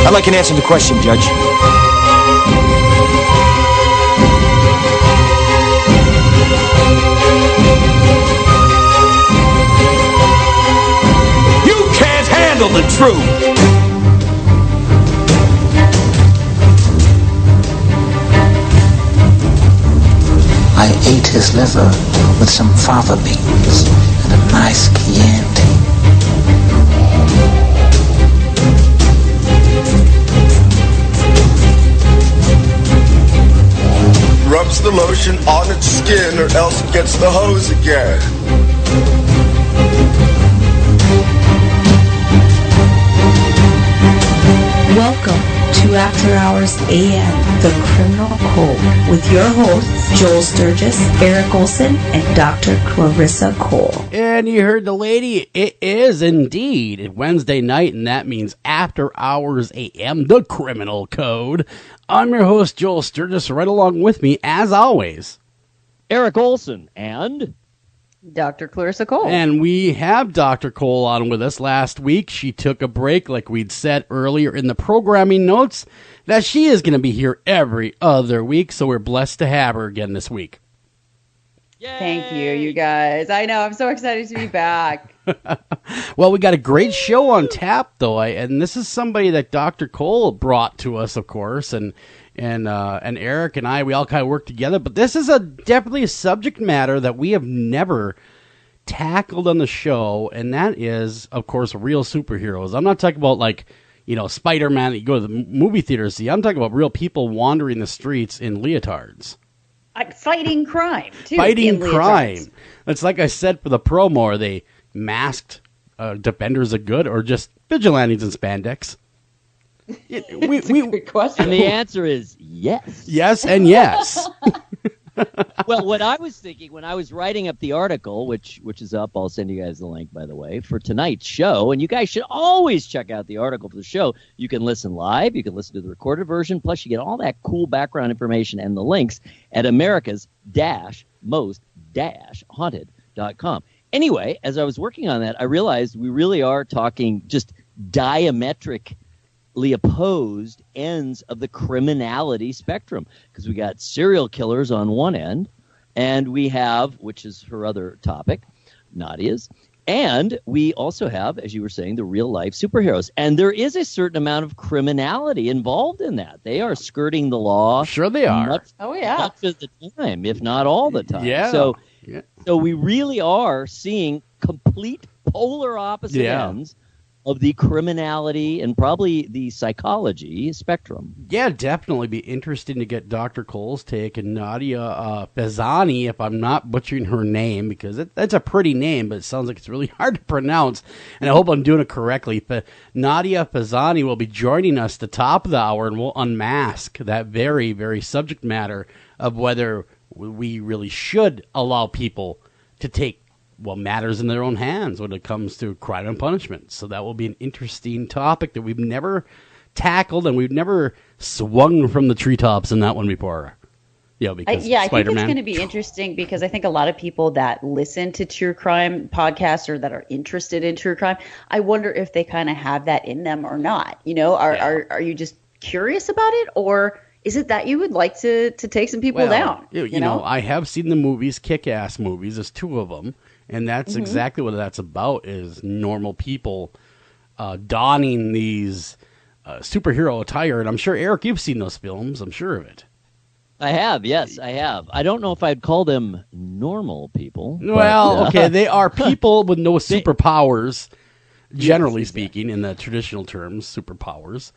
I'd like an answer to the question, Judge. You can't handle the truth! I ate his liver with some fava beans and a nice Chianti. Rubs the lotion on its skin or else it gets the hose again. Welcome to After Hours AM, The Criminal Code, with your hosts, Joel Sturgis, Eric Olsen, and Dr. Clarissa Cole. And you heard the lady, it is indeed Wednesday night, and that means After Hours AM, The Criminal Code. I'm your host, Joel Sturgis, right along with me, as always, Eric Olsen and Dr. Clarissa Cole. And we have Dr. Cole on with us. Last week, she took a break, like we'd said earlier in the programming notes, that she is going to be here every other week, so we're blessed to have her again this week. Yay. Thank you, you guys. I know, I'm so excited to be back. Well, we got a great show on tap, though, and this is somebody that Dr. Cole brought to us, of course, and Eric and I, we all kind of work together. But this is definitely a subject matter that we have never tackled on the show, and that is, of course, real superheroes. I'm not talking about, like, Spider-Man that you go to the movie theater to see. I'm talking about real people wandering the streets in leotards. Fighting crime, too. Fighting crime. It's like I said for the promo, are they masked defenders of good or just vigilantes in spandex? Good question. And the answer is yes. Yes and yes. Well, what I was thinking when I was writing up the article, which is up, I'll send you guys the link, by the way, for tonight's show, and you guys should always check out the article for the show. You can listen live, you can listen to the recorded version, plus you get all that cool background information and the links at America's-most-haunted.com. Anyway, as I was working on that, I realized we really are talking just diametrically opposed ends of the criminality spectrum, because we got serial killers on one end, and we have, which is her other topic, Nadia's, and we also have, as you were saying, the real life superheroes. And there is a certain amount of criminality involved in that. They are skirting the law. Sure they are. Much of the time, if not all the time. Yeah. So we really are seeing complete polar opposite ends of the criminality and probably the psychology spectrum. Yeah, definitely be interesting to get Dr. Cole's take, and Nadia Fezzani, if I'm not butchering her name, because that's a pretty name, but it sounds like it's really hard to pronounce, and I hope I'm doing it correctly. But Nadia Fezzani will be joining us at the top of the hour, and we'll unmask that very, very subject matter of whether we really should allow people to take matters in their own hands when it comes to crime and punishment. So that will be an interesting topic that we've never tackled, and we've never swung from the treetops in that one before. Because I think it's going to be interesting, because I think a lot of people that listen to true crime podcasts or that are interested in true crime, I wonder if they kind of have that in them or not. Are you just curious about it, or is it that you would like to take some people down? You know, I have seen the movies, kick-ass movies. There's two of them. And that's exactly what that's about, is normal people donning these superhero attire. And I'm sure, Eric, you've seen those films. I'm sure of it. I have, yes, I have. I don't know if I'd call them normal people. Well, okay, they are people with no superpowers, generally speaking, in the traditional terms, superpowers.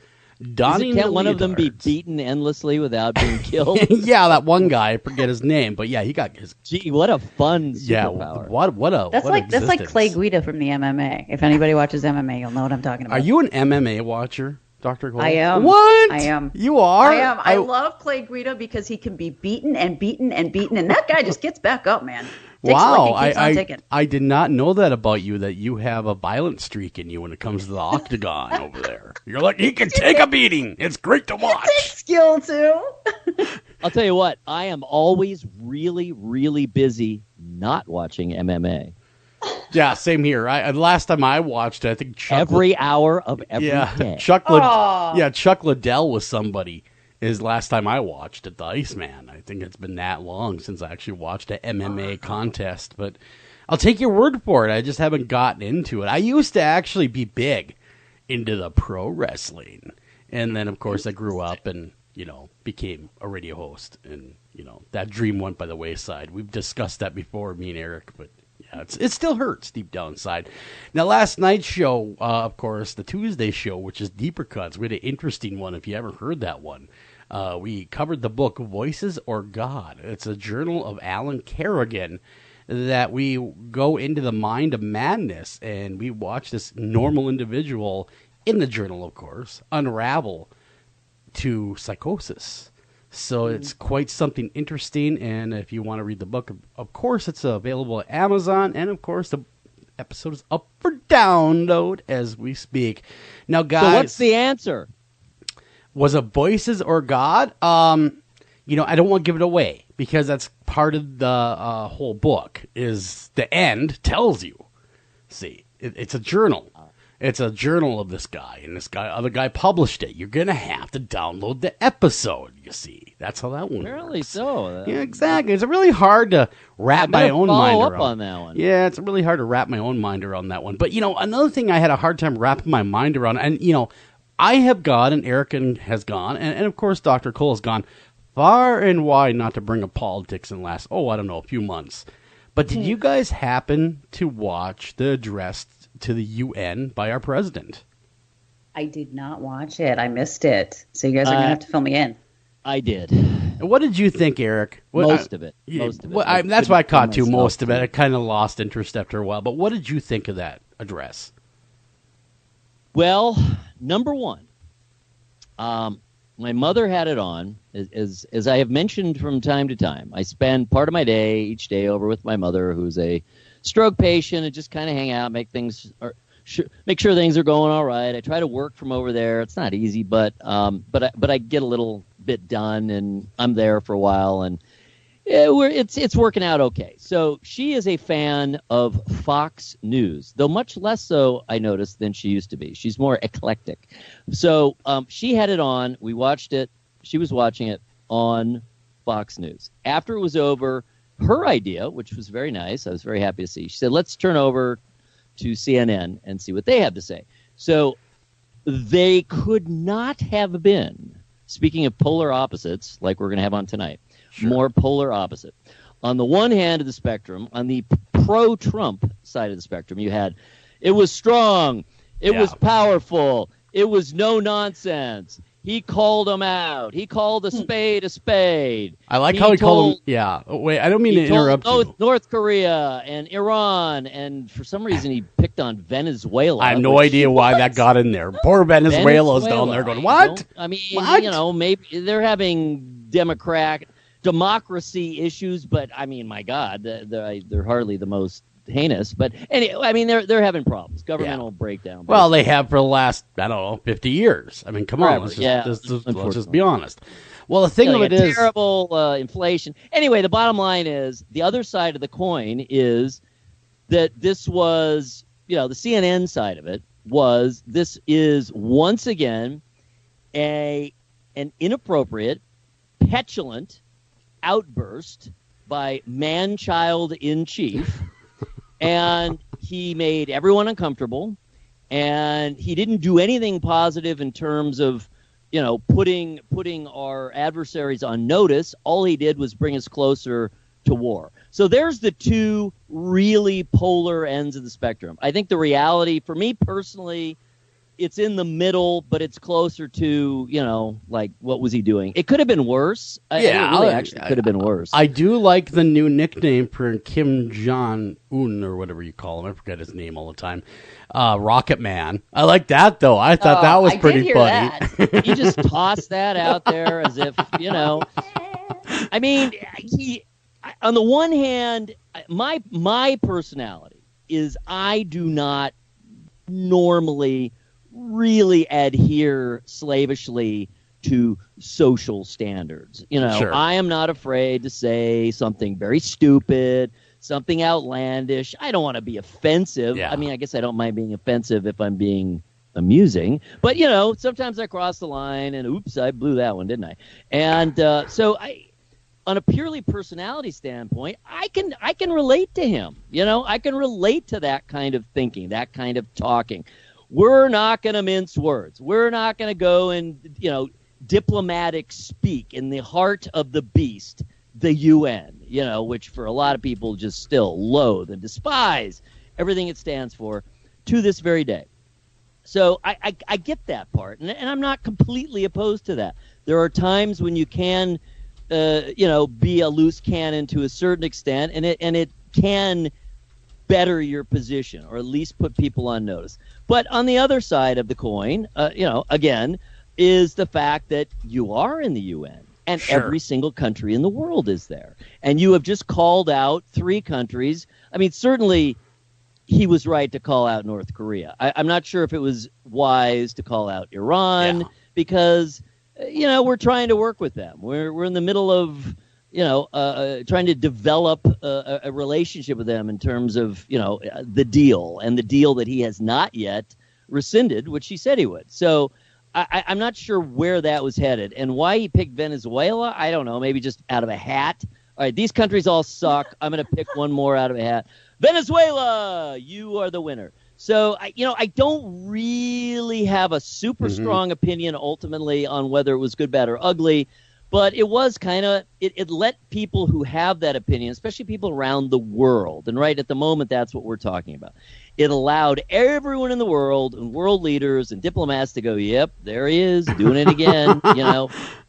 Can't one of them be beaten endlessly without being killed? Yeah, that one guy, I forget his name, but yeah, he got his. Gee, what a fun superpower! That's like Clay Guida from the MMA. If anybody watches MMA, you'll know what I'm talking about. Are you an MMA watcher, Dr. Cole? I am. What? I am. You are? I am. I love Clay Guida because he can be beaten and beaten and beaten, and that guy just gets back up, man. Wow, I did not know that about you, that you have a violent streak in you when it comes to the octagon over there. You're like, he can take a beating. It's great to watch. It takes skill, too. I'll tell you what, I am always really, really busy not watching MMA. Yeah, same here. Last time I watched it, I think every hour of every day. Chuck Liddell was somebody. Is last time I watched it, the Iceman. I think it's been that long since I actually watched an MMA contest, but I'll take your word for it. I just haven't gotten into it. I used to actually be big into the pro wrestling, and then of course I grew up and became a radio host, and that dream went by the wayside. We've discussed that before, me and Eric, but yeah, it still hurts deep down inside. Now, last night's show, of course, the Tuesday show, which is Deeper Cuts, we had an interesting one. If you ever heard that one. We covered the book Voices or God. It's a journal of Alan Kerrigan that we go into the mind of madness, and we watch this normal individual in the journal, of course, unravel to psychosis. So it's quite something interesting, and if you want to read the book, of course, it's available at Amazon, and of course, the episode is up for download as we speak. Now, guys... So what's the answer? Was it Voices or God? I don't want to give it away because that's part of the whole book. Is the end tells you. See, it's a journal. It's a journal of this guy, and other guy published it. You're gonna have to download the episode. You see, that's how that one Apparently works. so. Yeah, exactly. It's really hard to wrap my own mind around. Follow up on that one. Yeah, it's really hard to wrap my own mind around that one. But another thing I had a hard time wrapping my mind around, and I have gone, and Eric has gone, and of course Dr. Cole has gone far and wide, not to bring up politics in the last, a few months. But did you guys happen to watch the address to the UN by our president? I did not watch it. I missed it. So you guys are going to have to fill me in. I did. What did you think, Eric? Most of it. That's what I caught too, most of it. I kind of lost interest after a while. But what did you think of that address? Well, number one, my mother had it on. As I have mentioned from time to time, I spend part of my day, each day, over with my mother, who's a stroke patient, and just kind of hang out, make sure things are going all right. I try to work from over there. It's not easy, but I get a little bit done, and I'm there for a while, and it's working out okay. So she is a fan of Fox News, though much less so, I noticed, than she used to be. She's more eclectic. So she had it on. We watched it. She was watching it on Fox News. After it was over, her idea, which was very nice, I was very happy to see, she said, let's turn over to CNN and see what they have to say. So they could not have been, speaking of polar opposites, like we're going to have on tonight, more polar opposite. On the one hand of the spectrum, on the pro-Trump side of the spectrum, you had, it was strong, it was powerful, it was no nonsense. He called them out. He called a spade a spade. I like how he called them. Yeah. Wait, I don't mean to interrupt you. North Korea and Iran, and for some reason he picked on Venezuela. I have no idea why that got in there. Poor Venezuela's down there going, what? Maybe they're having democracy issues, but I mean, my God, they're hardly the most heinous. But anyway, I mean, they're having problems, governmental breakdown. Well, they have for the last 50 years. I mean, come on, let's just be honest. Well, the thing of it is terrible inflation. Anyway, the bottom line is the other side of the coin is that this was, the CNN side of it was, this is once again an inappropriate, petulant outburst by man-child in chief. And he made everyone uncomfortable, and he didn't do anything positive in terms of, putting our adversaries on notice. All he did was bring us closer to war. So there's the two really polar ends of the spectrum. I think the reality, for me personally, it's in the middle, but it's closer to, what was he doing? It could have been worse. It actually could have been worse. I do like the new nickname for Kim Jong-un, or whatever you call him. I forget his name all the time. Rocket Man. I like that, though. I thought that was pretty funny. He just tossed that out there as if, I mean, on the one hand, my personality is I do not normally really adhere slavishly to social standards. I am not afraid to say something very stupid, something outlandish. I don't want to be offensive. Yeah. I mean, I guess I don't mind being offensive if I'm being amusing. But, sometimes I cross the line and oops, I blew that one, didn't I? And so on a purely personality standpoint, I can relate to him. I can relate to that kind of thinking, that kind of talking. We're not going to mince words. We're not going to go and, diplomatic speak in the heart of the beast, the UN, which for a lot of people just still loathe and despise everything it stands for to this very day. So I get that part, and I'm not completely opposed to that. There are times when you can, be a loose cannon to a certain extent, and it can better your position, or at least put people on notice. But on the other side of the coin, again, is the fact that you are in the UN, and every single country in the world is there. And you have just called out 3 countries. I mean, certainly he was right to call out North Korea. I'm not sure if it was wise to call out Iran, because, we're trying to work with them. We're in the middle of trying to develop a relationship with them in terms of, the deal, and the deal that he has not yet rescinded, which he said he would. So I'm not sure where that was headed, and why he picked Venezuela. I don't know, maybe just out of a hat. All right, these countries all suck. I'm going to pick one more out of a hat. Venezuela, you are the winner. So, I don't really have a super strong opinion ultimately on whether it was good, bad, or ugly. But it was kind of, it let people who have that opinion, especially people around the world, and right at the moment, that's what we're talking about. It allowed everyone in the world, and world leaders and diplomats, to go, yep, there he is, doing it again,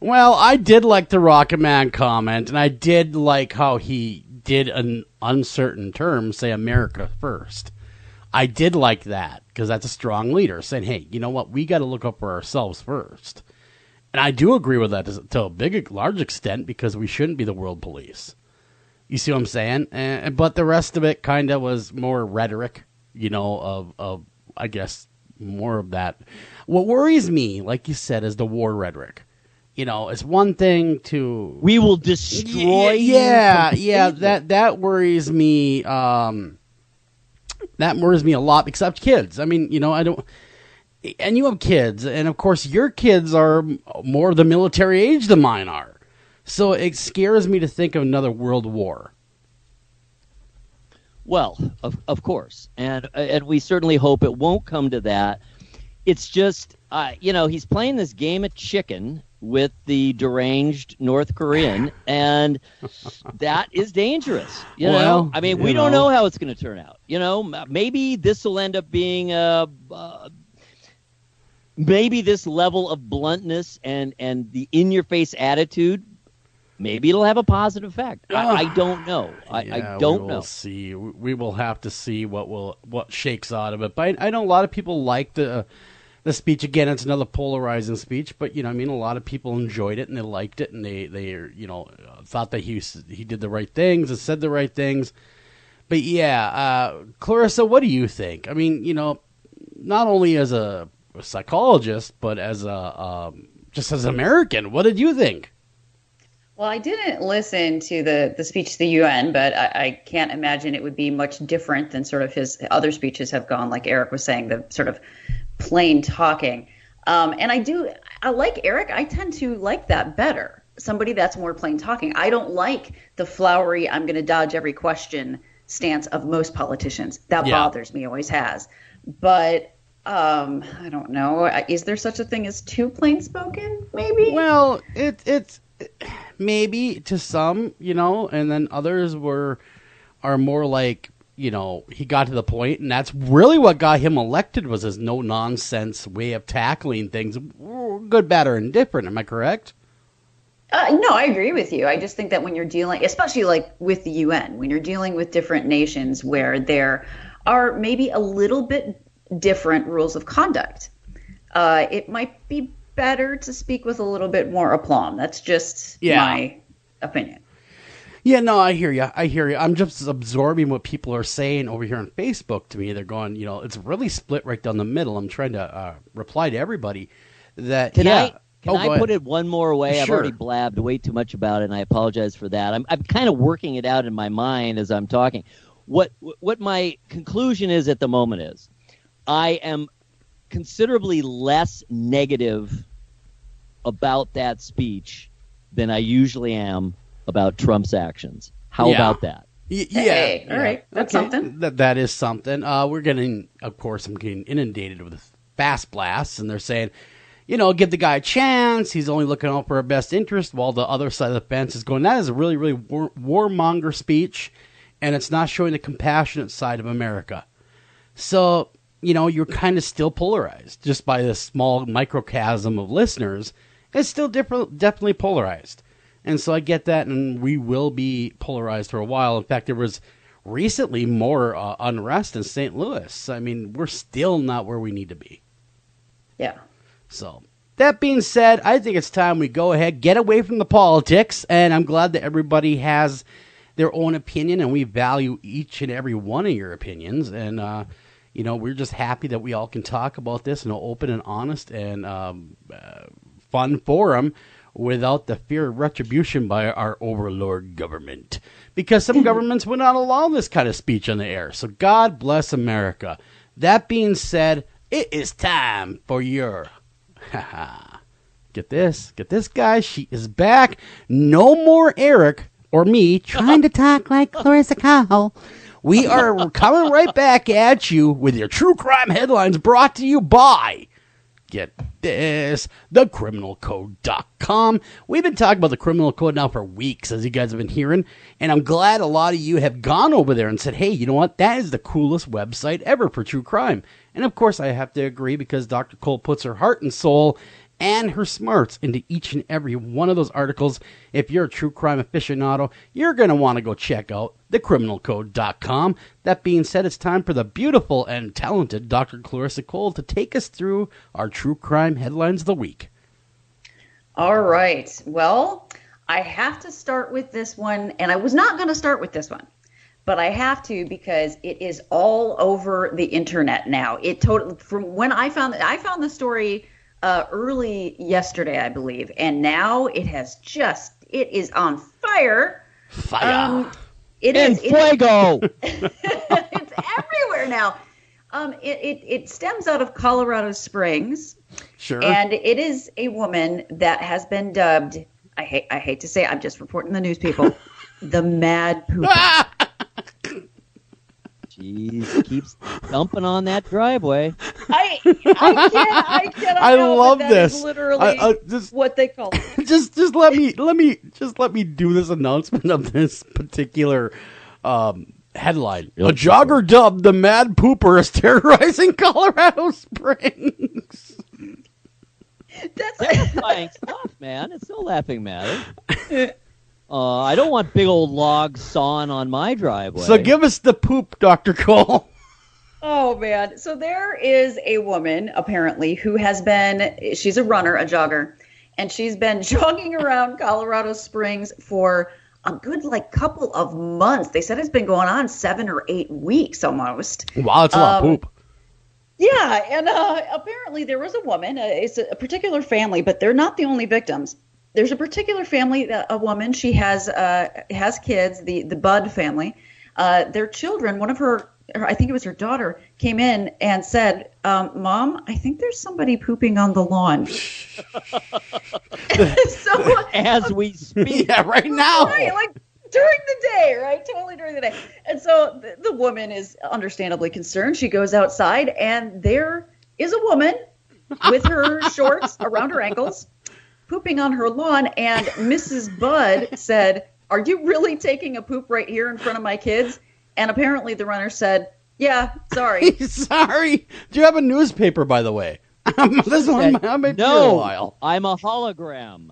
Well, I did like the Rocket Man comment, and I did like how he did an uncertain term, say America first. I did like that, because that's a strong leader, saying, hey, you know what, we got to look up for ourselves first. And I do agree with that to a large extent, because we shouldn't be the world police. You see what I'm saying? But the rest of it kind of was more rhetoric, of I guess, more of that. What worries me, like you said, is the war rhetoric. It's one thing to... We will destroy you. Yeah, that worries me. That worries me a lot, because I have kids. I mean, I don't... And you have kids, and of course your kids are more the military age than mine are. So it scares me to think of another world war. Well, of course, and we certainly hope it won't come to that. It's just, he's playing this game of chicken with the deranged North Korean, and that is dangerous. We don't know how it's going to turn out. Maybe this will end up being maybe this level of bluntness and the in-your-face attitude, maybe it'll have a positive effect. I don't know. I don't know. We'll see. We will have to see what shakes out of it. But I know a lot of people like the speech. Again, it's another polarizing speech, but a lot of people enjoyed it and they liked it, and they thought that he did the right things and said the right things. But Clarissa, what do you think? I mean, not only as a psychologist, but as just as an American, what did you think? Well, I didn't listen to the speech to the UN, but I can't imagine it would be much different than sort of his other speeches have gone, like Eric was saying, the sort of plain talking. And I like Eric. I tend to like that better. Somebody that's more plain talking. I don't like the flowery, I'm going to dodge every question stance of most politicians. That bothers me, always has. But I don't know. Is there such a thing as too plain spoken? Maybe. Well, it's maybe to some, and then others are more like, he got to the point, and that's really what got him elected, was his no nonsense way of tackling things, good, bad, or indifferent. Am I correct? No, I agree with you. I just think that when you're dealing, especially like with the UN, when you're dealing with different nations where there are maybe a little bit different rules of conduct, it might be better to speak with a little bit more aplomb. That's just my opinion. Yeah, no, I hear you. I'm just absorbing what people are saying over here on Facebook to me. They're going, it's really split right down the middle. I'm trying to reply to everybody that Can I put it one more way? Sure. I've already blabbed way too much about it, and I apologize for that. I'm kind of working it out in my mind as I'm talking. What my conclusion is at the moment is I am considerably less negative about that speech than I usually am about Trump's actions. How about that? Hey, all right. That's something. That is something. We're getting, of course, I'm getting inundated with fast blasts, and they're saying, give the guy a chance. He's only looking out for our best interest, while the other side of the fence is going, that is a really, really warmonger speech, and it's not showing the compassionate side of America. So, you're kind of still polarized just by this small microcosm of listeners. It's still definitely polarized. And so I get that, and we will be polarized for a while. In fact, there was recently more unrest in St. Louis. I mean, we're still not where we need to be. Yeah. So, that being said, I think it's time we go ahead, get away from the politics, and I'm glad that everybody has their own opinion, and we value each and every one of your opinions. And, we're just happy that we all can talk about this in an open and honest and fun forum without the fear of retribution by our overlord government. Because some governments would not allow this kind of speech on the air. So God bless America. That being said, it is time for your... Get this, guys. She is back. No more Eric or me trying to talk like Clarissa Cole. We are coming right back at you with your true crime headlines brought to you by... Get this, thecriminalcode.com. We've been talking about the criminal code now for weeks, as you guys have been hearing, and I'm glad a lot of you have gone over there and said, hey, you know what? That is the coolest website ever for true crime. And of course, I have to agree, because Dr. Cole puts her heart and soul and her smarts into each and every one of those articles. If you're a true crime aficionado, you're going to want to go check out thecriminalcode.com. That being said, it's time for the beautiful and talented Dr. Clarissa Cole to take us through our true crime headlines of the week. All right. Well, I have to start with this one, and I was not going to start with this one, but I have to because it is all over the internet now. From when I found the story early yesterday, I believe, and now it is on fire. Fire. Fuego. It's everywhere now. It stems out of Colorado Springs. Sure. And it is a woman that has been dubbed, I hate to say, I'm just reporting the news, people, the Mad Pooper. Jeez, keeps dumping on that driveway. I cannot. I love this. Is literally what they call it. Just let me do this announcement of this particular headline. A jogger dubbed the Mad Pooper is terrorizing Colorado Springs. That's terrifying stuff, man. It's no laughing matter. I don't want big old logs sawing on my driveway. So give us the poop, Dr. Cole. Oh, man. So there is a woman, apparently, who she's a runner, a jogger, and she's been jogging around Colorado Springs for a good, couple of months. They said it's been going on 7 or 8 weeks almost. Wow, that's a lot of poop. Yeah, and apparently there was a woman, it's a particular family, but they're not the only victims. There's a particular family, a woman, she has kids, the Budd family. Their children, one of her, I think it was her daughter, came in and said, Mom, I think there's somebody pooping on the lawn. So, as we speak. Yeah, right now. Right, during the day, right? Totally during the day. And so the woman is understandably concerned. She goes outside, and there is a woman with her shorts around her ankles, pooping on her lawn, and Mrs. Budd said, are you really taking a poop right here in front of my kids? And apparently the runner said, yeah, sorry. Sorry. Do you have a newspaper, by the way? This one may be a while. I'm a hologram.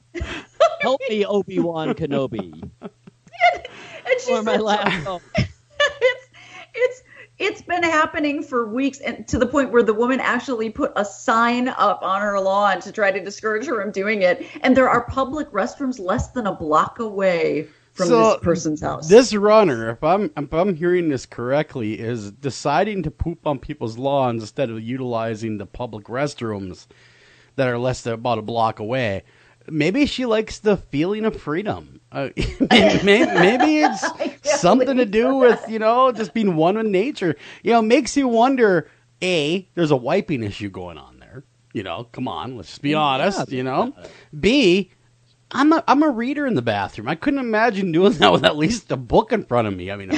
Help me, Obi-Wan Kenobi. And she said, my laptop. It's been happening for weeks, and to the point where the woman actually put a sign up on her lawn to try to discourage her from doing it. And there are public restrooms less than a block away from this person's house. This runner, if I'm hearing this correctly, is deciding to poop on people's lawns instead of utilizing the public restrooms. that are less than about a block away. Maybe she likes the feeling of freedom. Maybe it's something to do with, just being one with nature. Makes you wonder, A, there's a wiping issue going on there. Come on, let's just be honest, B, I'm a reader in the bathroom. I couldn't imagine doing that with at least a book in front of me. I mean,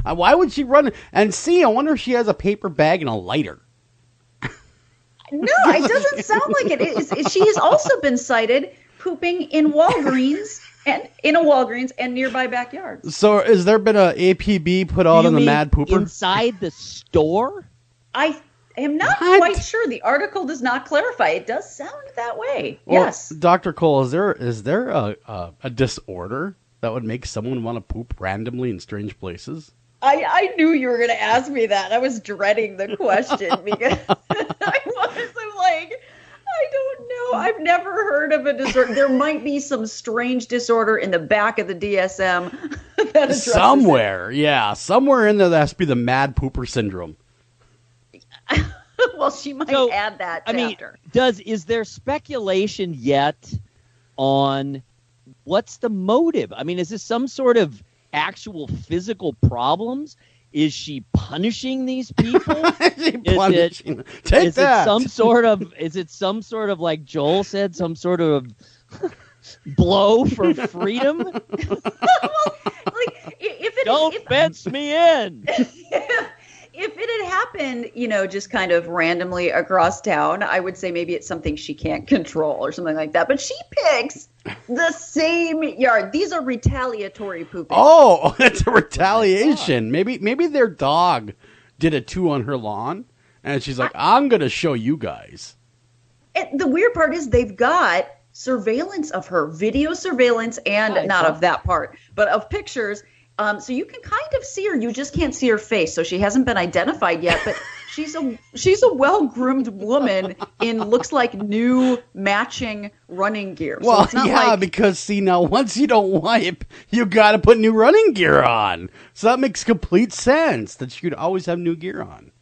why would she run? And C, I wonder if she has a paper bag and a lighter. No, it doesn't sound like it. She has also been cited pooping in Walgreens and nearby backyards. So, has there been a APB put out on the Mad Pooper inside the store? I am not quite sure. The article does not clarify. It does sound that way. Well, yes, Dr. Cole, is there a disorder that would make someone want to poop randomly in strange places? I knew you were going to ask me that. I was dreading the question because I'm like, I don't know. I've never heard of a disorder. There might be some strange disorder in the back of the DSM that somewhere. Yeah, somewhere in there has to be the Mad Pooper syndrome. Well, she might add that chapter. Is there speculation yet on what's the motive? I mean, is this some sort of actual physical problems? Is she punishing these people? Is it some sort of like Joel said, some sort of blow for freedom? Don't fence me in. If it had happened, just kind of randomly across town, I would say maybe it's something she can't control or something like that. But she picks the same yard. These are retaliatory pooping. Oh, it's a retaliation. Maybe their dog did a 2 on her lawn, and she's like, I'm going to show you guys. And the weird part is they've got surveillance of her, video surveillance, and not of that part, but of pictures. So you can kind of see her. You just can't see her face. So she hasn't been identified yet, but she's a well-groomed woman in looks like new matching running gear. So well, it's not because see, now once you don't wipe, you got to put new running gear on. So that makes complete sense that she could always have new gear on.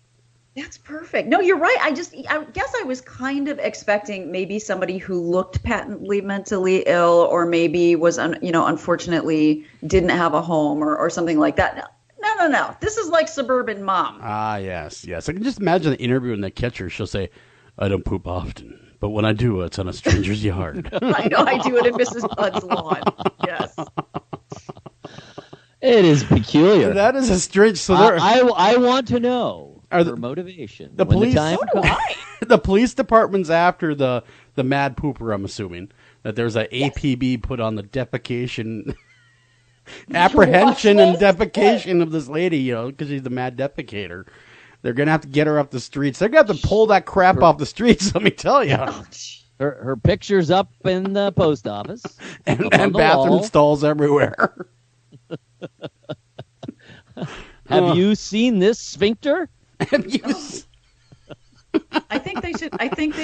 That's perfect. No, you're right. I guess I was kind of expecting maybe somebody who looked patently mentally ill, or maybe was, unfortunately didn't have a home or something like that. No. This is like Suburban Mom. Ah, yes. I can just imagine the interview in the catcher. She'll say, I don't poop often, but when I do, it's on a stranger's yard. I know. I do it in Mrs. Budd's lawn. Yes. It is peculiar. That is a strange. So I want to know. Her motivation. The police. The police department's after the Mad Pooper. I'm assuming that there's a APB put on the defecation, apprehension and defecation of this lady. Because she's the mad defecator. They're gonna have to get her off the streets. They're gonna have to pull that crap off the streets. Let me tell you. Her picture's up in the post office and bathroom stalls everywhere. Have you seen this sphincter? I think they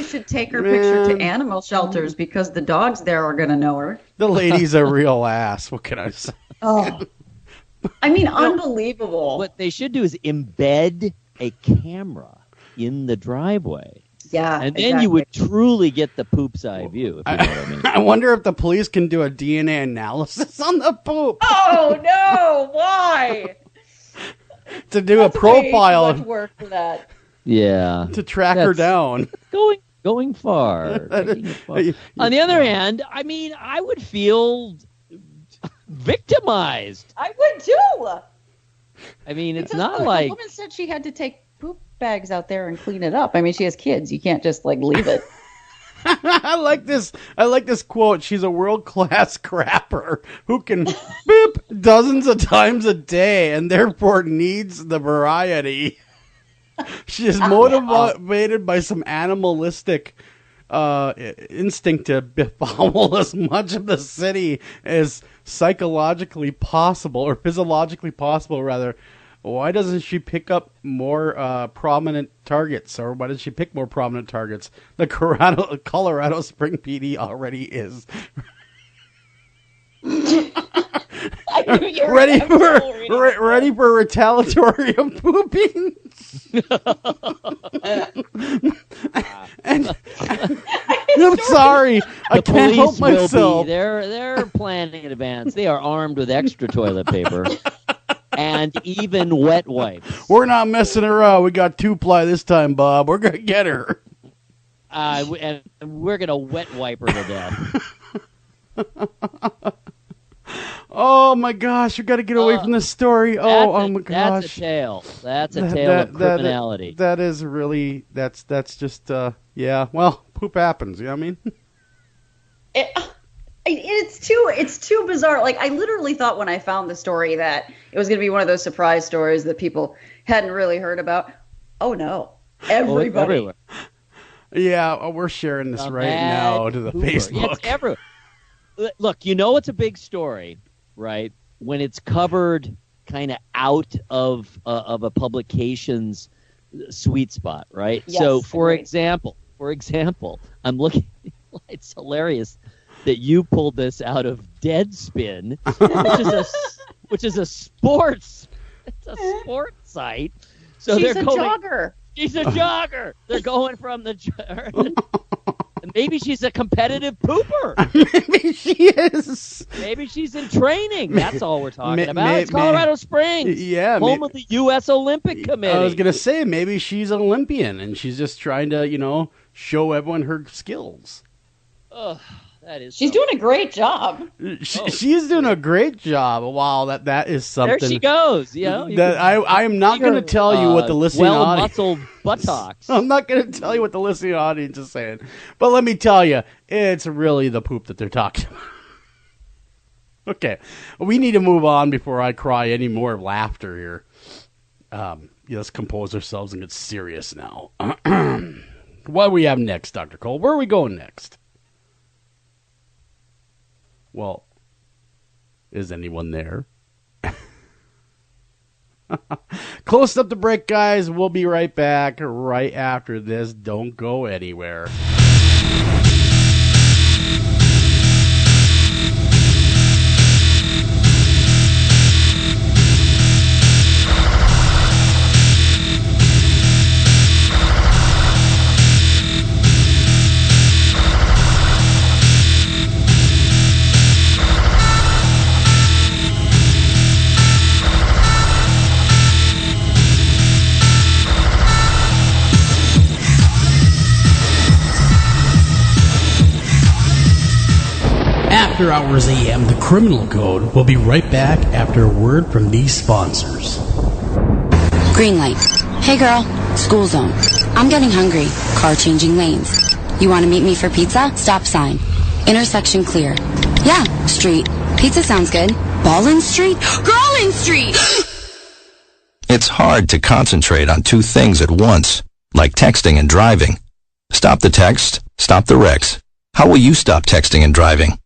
should take her picture to animal shelters because the dogs there are going to know her. The lady's a real ass. What can I say? Oh, I mean, unbelievable. What they should do is embed a camera in the driveway. Yeah, and then you would truly get the poop's eye view. If you know what I mean. I wonder if the police can do a DNA analysis on the poop. Oh no! Why? To do a profile. Way too much work for that. Yeah. To track her down. Going far. On the other hand, I mean, I would feel victimized. I would too. I mean, it's not like the woman said she had to take poop bags out there and clean it up. I mean, she has kids. You can't just leave it. I like this quote. She's a world-class crapper who can boop dozens of times a day and therefore needs the variety. She is motivated by some animalistic instinct to befoul as much of the city as psychologically possible, or physiologically possible, rather. Why doesn't she pick up more prominent targets? Or why does she pick more prominent targets? The Colorado Spring PD already is. ready for retaliatory pooping. sorry. I The can't help police will myself. be. They're planning in advance. They are armed with extra toilet paper and even wet wipes. We're not messing around. We got 2-ply this time, Bob. We're going to get her. And we're gonna wet wipe her to death. Oh, my gosh. You got to get away from this story. Oh, my gosh. That's a tale. That's a tale of criminality. That is really, that's just, yeah. Well, poop happens. You know what I mean? It's too bizarre. Like, I literally thought when I found the story that it was going to be one of those surprise stories that people hadn't really heard about. Oh, no. Everybody. Everywhere. Yeah, we're sharing this right now to the Facebook. Yeah, it's everywhere. Look, you know it's a big story, right? When it's covered kind of out of a publication's sweet spot, right? Yes, so, for agreed. example, I'm looking. It's hilarious that you pulled this out of Deadspin, which is a sports. It's a sports site. So She's they're a going, jogger. She's a jogger. They're going from the. Maybe she's a competitive pooper. Maybe she is. Maybe she's in training. That's all we're talking about. It's may- Colorado Springs. Yeah, home of the U.S. Olympic Committee. I was going to say, maybe she's an Olympian and she's just trying to, show everyone her skills. Ugh, that is. She's doing a great job. She's doing a great job. Wow, that is something. There she goes. You That I am not going to tell you what the listening audience. Well-muscled buttocks. I'm not going to tell you what the listening audience is saying, but let me tell you, it's really the poop that they're talking about. Okay, we need to move on before I cry any more laughter here. Let's compose ourselves and get serious now. What do we have next, Dr. Cole? Where are we going next? Well, is anyone there? Close up the break, guys. We'll be right back right after this. Don't go anywhere. After Hours AM, the Criminal Code, will be right back after a word from these sponsors. Green light. Hey girl, school zone. I'm getting hungry. Car changing lanes. You want to meet me for pizza? Stop sign. Intersection clear. Yeah, street. Pizza sounds good. Ballin Street? Girlin Street! It's hard to concentrate on two things at once, like texting and driving. Stop the text, stop the wrecks. How will you stop texting and driving?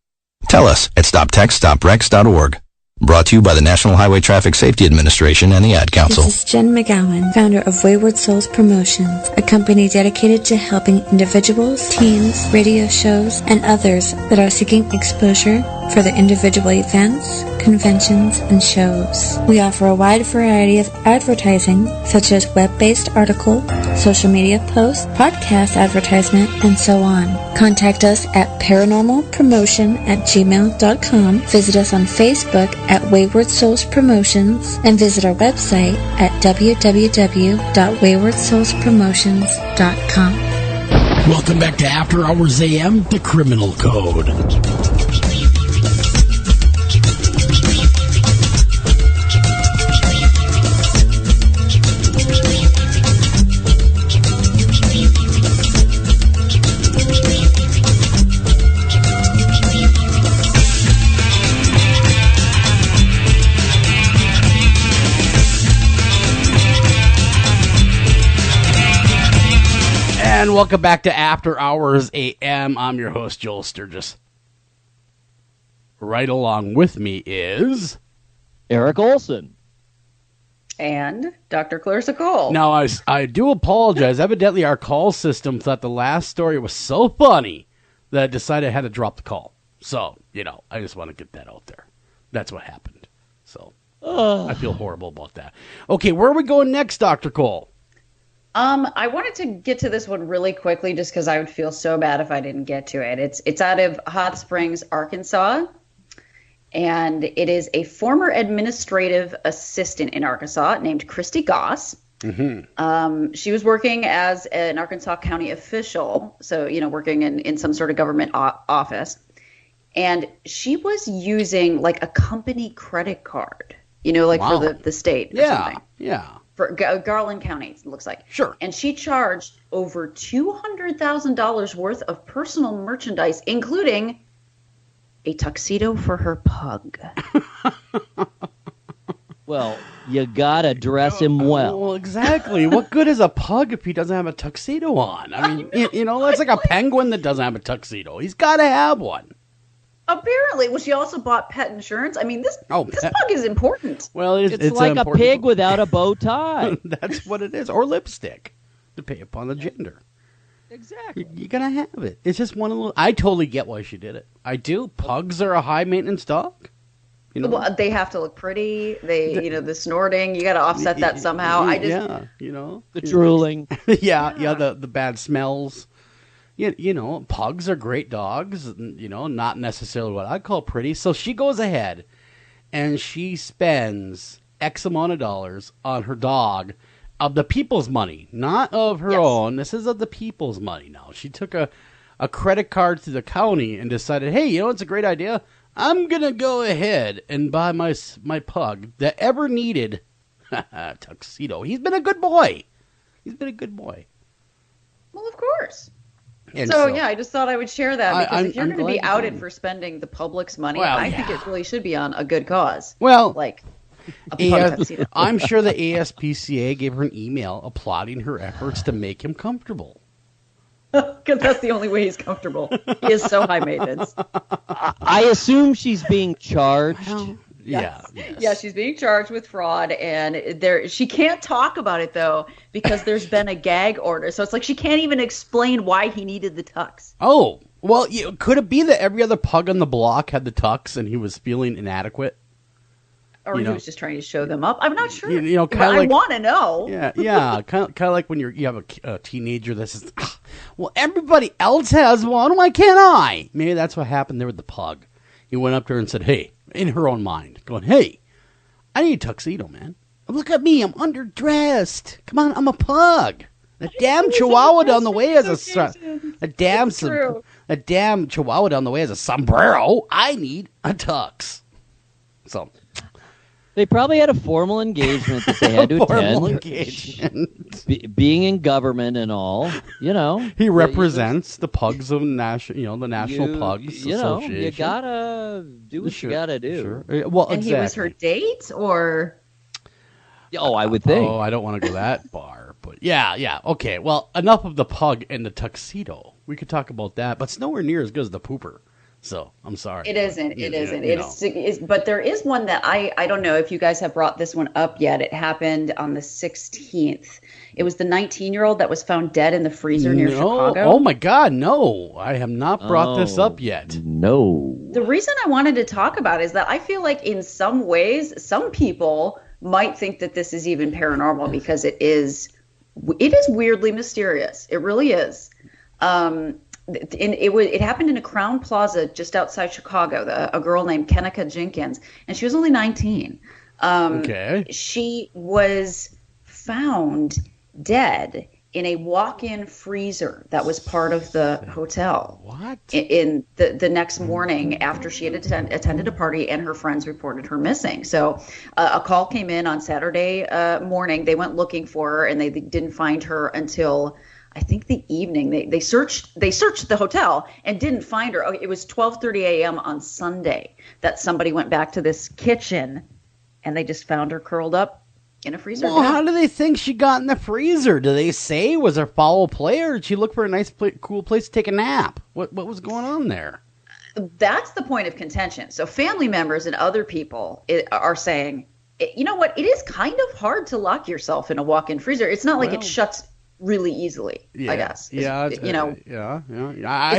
Tell us at stoptextstopwrecks.org. Brought to you by the National Highway Traffic Safety Administration and the Ad Council. This is Jen McGowan, founder of Wayward Souls Promotions, a company dedicated to helping individuals, teens, radio shows, and others that are seeking exposure for their individual events, conventions, and shows. We offer a wide variety of advertising, such as web-based article, social media posts, podcast advertisement, and so on. Contact us at paranormalpromotion@gmail.com, visit us on Facebook at Wayward Souls Promotions, and visit our website at www.waywardsoulspromotions.com. Welcome back to After Hours AM, the Criminal Code. And welcome back to After Hours AM. I'm your host, Joel Sturgis. Right along with me is Eric Olsen. And Dr. Clarissa Cole. Now, I do apologize. Evidently, our call system thought the last story was so funny that it decided I had to drop the call. So, I just want to get that out there. That's what happened. So, I feel horrible about that. Okay, where are we going next, Dr. Cole? I wanted to get to this one really quickly just because I would feel so bad if I didn't get to it. It's out of Hot Springs, Arkansas, and it is a former administrative assistant in Arkansas named Christy Goss. Mm-hmm. She was working as an Arkansas County official, so, working in some sort of government office, and she was using like a company credit card, Wow. for the state or something. Yeah. For Garland County, it looks like. Sure. And she charged over $200,000 worth of personal merchandise, including a tuxedo for her pug. Well, you gotta dress him well. Well, exactly. What good is a pug if he doesn't have a tuxedo on? I mean, that's like a penguin that doesn't have a tuxedo. He's got to have one. Apparently. Well, she also bought pet insurance. I mean, this pug is important. Well, it's like a pig without a bow tie. That's what it is. Or lipstick, depending upon the gender. Exactly. You're going to have it. It's just one of those. I totally get why she did it. I do. Pugs are a high-maintenance dog. Well, they have to look pretty. The snorting, you got to offset that somehow. The drooling. The bad smells. Pugs are great dogs, not necessarily what I call pretty. So she goes ahead and she spends X amount of dollars on her dog of the people's money, not of her own. This is of the people's money now. She took a credit card to the county and decided, hey, it's a great idea. I'm going to go ahead and buy my pug that ever needed tuxedo. He's been a good boy. Well, of course. And I just thought I would share that because if you're going to be outed for spending the public's money, I think it really should be on a good cause. Well, like a pug tuxedo. I'm sure the ASPCA gave her an email applauding her efforts to make him comfortable. Because that's the only way he's comfortable. He is so high maintenance. I assume she's being charged. Well, yes. Yeah, she's being charged with fraud, and she can't talk about it though because there's been a gag order. So it's like she can't even explain why he needed the tux. Oh, well, could it be that every other pug on the block had the tux and he was feeling inadequate? Or he was just trying to show them up. I'm not sure. I want to know. Yeah. Kind of like when you have a teenager that says, well, everybody else has one. Why can't I? Maybe that's what happened there with the pug. He went up to her and said, hey, in her own mind, going, hey, I need a tuxedo, man. Look at me. I'm underdressed. Come on, I'm a pug. A damn chihuahua down the way has a damn chihuahua down the way has a sombrero. I need a tux. So they probably had a formal engagement that they had to attend. Being in government and all, He represents the pugs of the National Pugs Association. You gotta do what you gotta do. Sure. Well, and he was her date, or? Oh, I would think. Oh, I don't want to go that far, but yeah. Okay, well, enough of the pug and the tuxedo. We could talk about that, but it's nowhere near as good as the pooper. So I'm sorry. It isn't. It's but there is one that I don't know if you guys have brought this one up yet. It happened on the 16th. It was the 19-year-old that was found dead in the freezer near Chicago. Oh my God, no! I have not brought this up yet. No. The reason I wanted to talk about it is that I feel like in some ways, some people might think that this is even paranormal because it is weirdly mysterious. It really is. It happened in a Crown Plaza just outside Chicago. A girl named Kenika Jenkins, and she was only 19. Okay. She was found dead in a walk-in freezer that was part of the hotel. What? In the next morning after she had attended a party and her friends reported her missing. So a call came in on Saturday morning. They went looking for her and they didn't find her until I think the evening. They searched the hotel and didn't find her. It was 12:30 a.m. on Sunday that somebody went back to this kitchen and they just found her curled up in a freezer. Well, how do they think she got in the freezer? Do they say was her foul play, or did she look for a nice, cool place to take a nap? What was going on there? That's the point of contention. So family members and other people are saying, you know what? It is kind of hard to lock yourself in a walk-in freezer. It's not like it shuts really easily. I guess. Yeah. I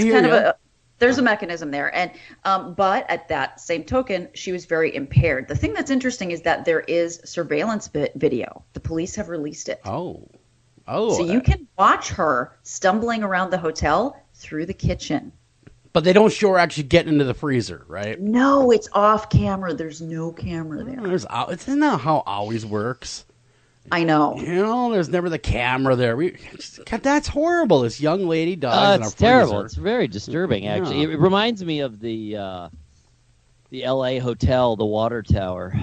hear you. There's a mechanism there. And but at that same token, she was very impaired. The thing that's interesting is that there is surveillance video. The police have released it. Oh. Oh. So you can watch her stumbling around the hotel through the kitchen. But they don't show her actually getting into the freezer, right? No, it's off camera. There's no camera there. Isn't that how always works? I know. You know, there's never the camera there. God, that's horrible. This young lady dies in a freezer. It's terrible. It's very disturbing, actually. It reminds me of the L.A. hotel, the water tower.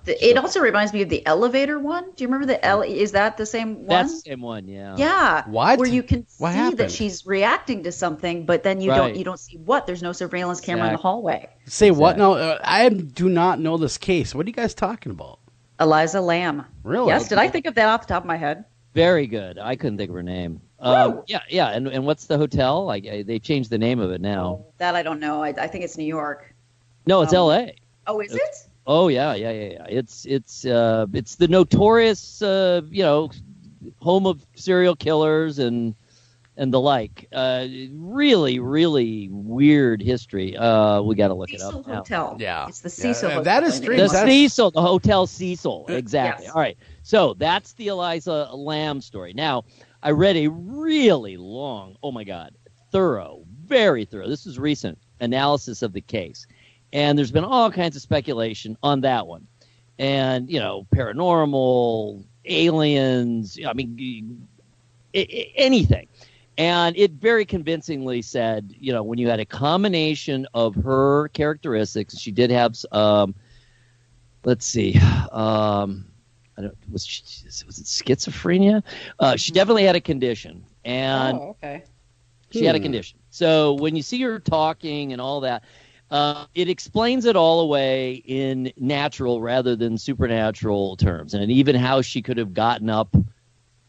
It also reminds me of the elevator one. Do you remember is that the same one? That's the same one, yeah. Yeah. What? Where you can What see happened? that she's reacting to something, but then you don't see what. There's no surveillance camera in the hallway. Say what? No, I do not know this case. What are you guys talking about? Eliza Lamb. Really? Yes. Did I think of that off the top of my head? Very good. I couldn't think of her name. Yeah. And what's the hotel? Like they changed the name of it now. That I don't know. I think it's New York. No, it's L.A. Oh, is it? Oh yeah. It's the notorious home of serial killers and the like. Really, really weird history. We got to look Cecil it up. Hotel. Now. Yeah. It's the Cecil Hotel. That is strange. The Hotel Cecil. Exactly. Yes. All right. So that's the Eliza Lamb story. Now, I read a really long, oh my God, thorough, very thorough. This is recent analysis of the case. And there's been all kinds of speculation on that one. And, paranormal, aliens, anything. And it very convincingly said, when you had a combination of her characteristics, she did have, let's see, was it schizophrenia? She definitely had a condition. And okay. She had a condition. So when you see her talking and all that, it explains it all away in natural rather than supernatural terms, and even how she could have gotten up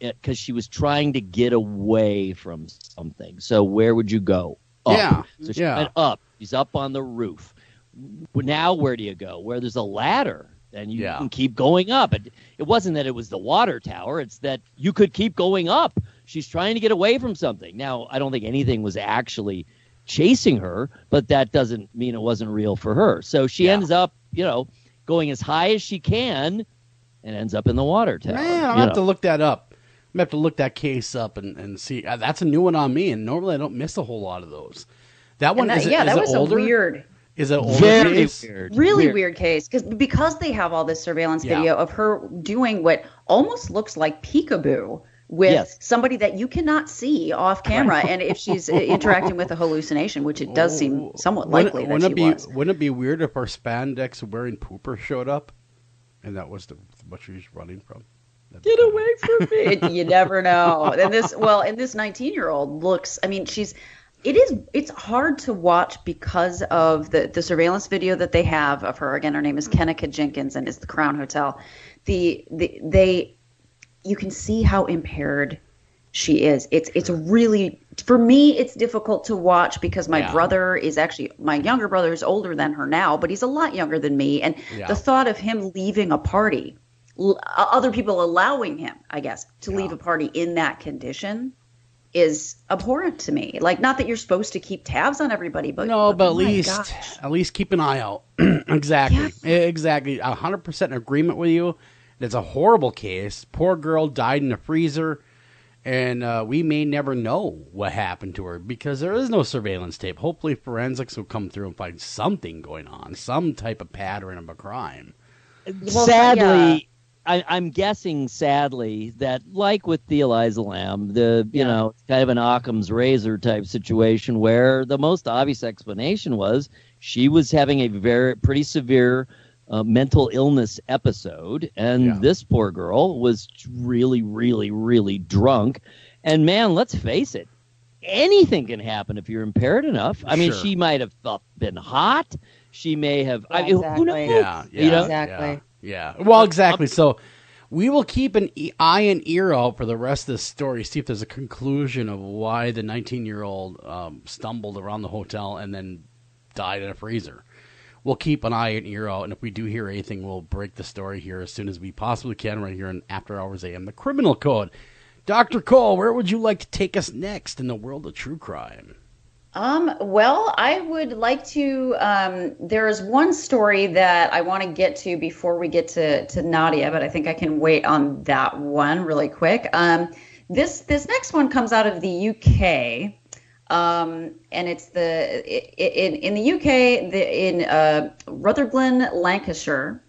because she was trying to get away from something. So where would you go? Up. Yeah. So she went up. She's up on the roof. Now where do you go? Where there's a ladder, and you can keep going up. It wasn't that it was the water tower. It's that you could keep going up. She's trying to get away from something. Now, I don't think anything was actually chasing her, but that doesn't mean it wasn't real for her. So she ends up, going as high as she can and ends up in the water tower. Man, I'm going to have to look that up. I'm going to have to look that case up and see. That's a new one on me, and normally I don't miss a whole lot of those. That one, is it older? Weird. Is it older Very case? weird. Really weird case because they have all this surveillance video of her doing what almost looks like peekaboo with somebody that you cannot see off camera, and if she's interacting with a hallucination, which it does seem somewhat likely that she was. Wouldn't it be weird if our spandex wearing pooper showed up, and that was what she was running from? Get away from me! You never know. And this 19-year-old looks. I mean, it's hard to watch because of the surveillance video that they have of her. Again, her name is Kenneka Jenkins, and it's the Crown Hotel. You can see how impaired she is. It's really, for me, it's difficult to watch because my younger brother is older than her now, but he's a lot younger than me. And the thought of him leaving a party, other people allowing him, I guess, to leave a party in that condition is abhorrent to me. Like, not that you're supposed to keep tabs on everybody, but at least keep an eye out. Exactly. Yeah. Exactly. 100% in agreement with you. It's a horrible case. Poor girl died in a freezer, and we may never know what happened to her because there is no surveillance tape. Hopefully forensics will come through and find something going on, some type of pattern of a crime. Sadly, I'm guessing, that like with the Eliza Lamb, it's kind of an Occam's razor type situation where the most obvious explanation was she was having a pretty severe mental illness episode, and this poor girl was really, really, really drunk. And man, let's face it, anything can happen if you're impaired enough. I mean, she might have been hot. She may have. Who knows? Exactly. Yeah. Well, exactly. So we will keep an eye and ear out for the rest of this story, see if there's a conclusion of why the 19-year-old stumbled around the hotel and then died in a freezer. We'll keep an eye and ear out, and if we do hear anything, we'll break the story here as soon as we possibly can right here in After Hours AM, the Criminal Code. Dr. Cole, where would you like to take us next in the world of true crime? Well, I would like to, there is one story that I want to get to before we get to Nadia, but I think I can wait on that one really quick. This next one comes out of the UK. And it's in the UK, in Rutherglen, Lancashire,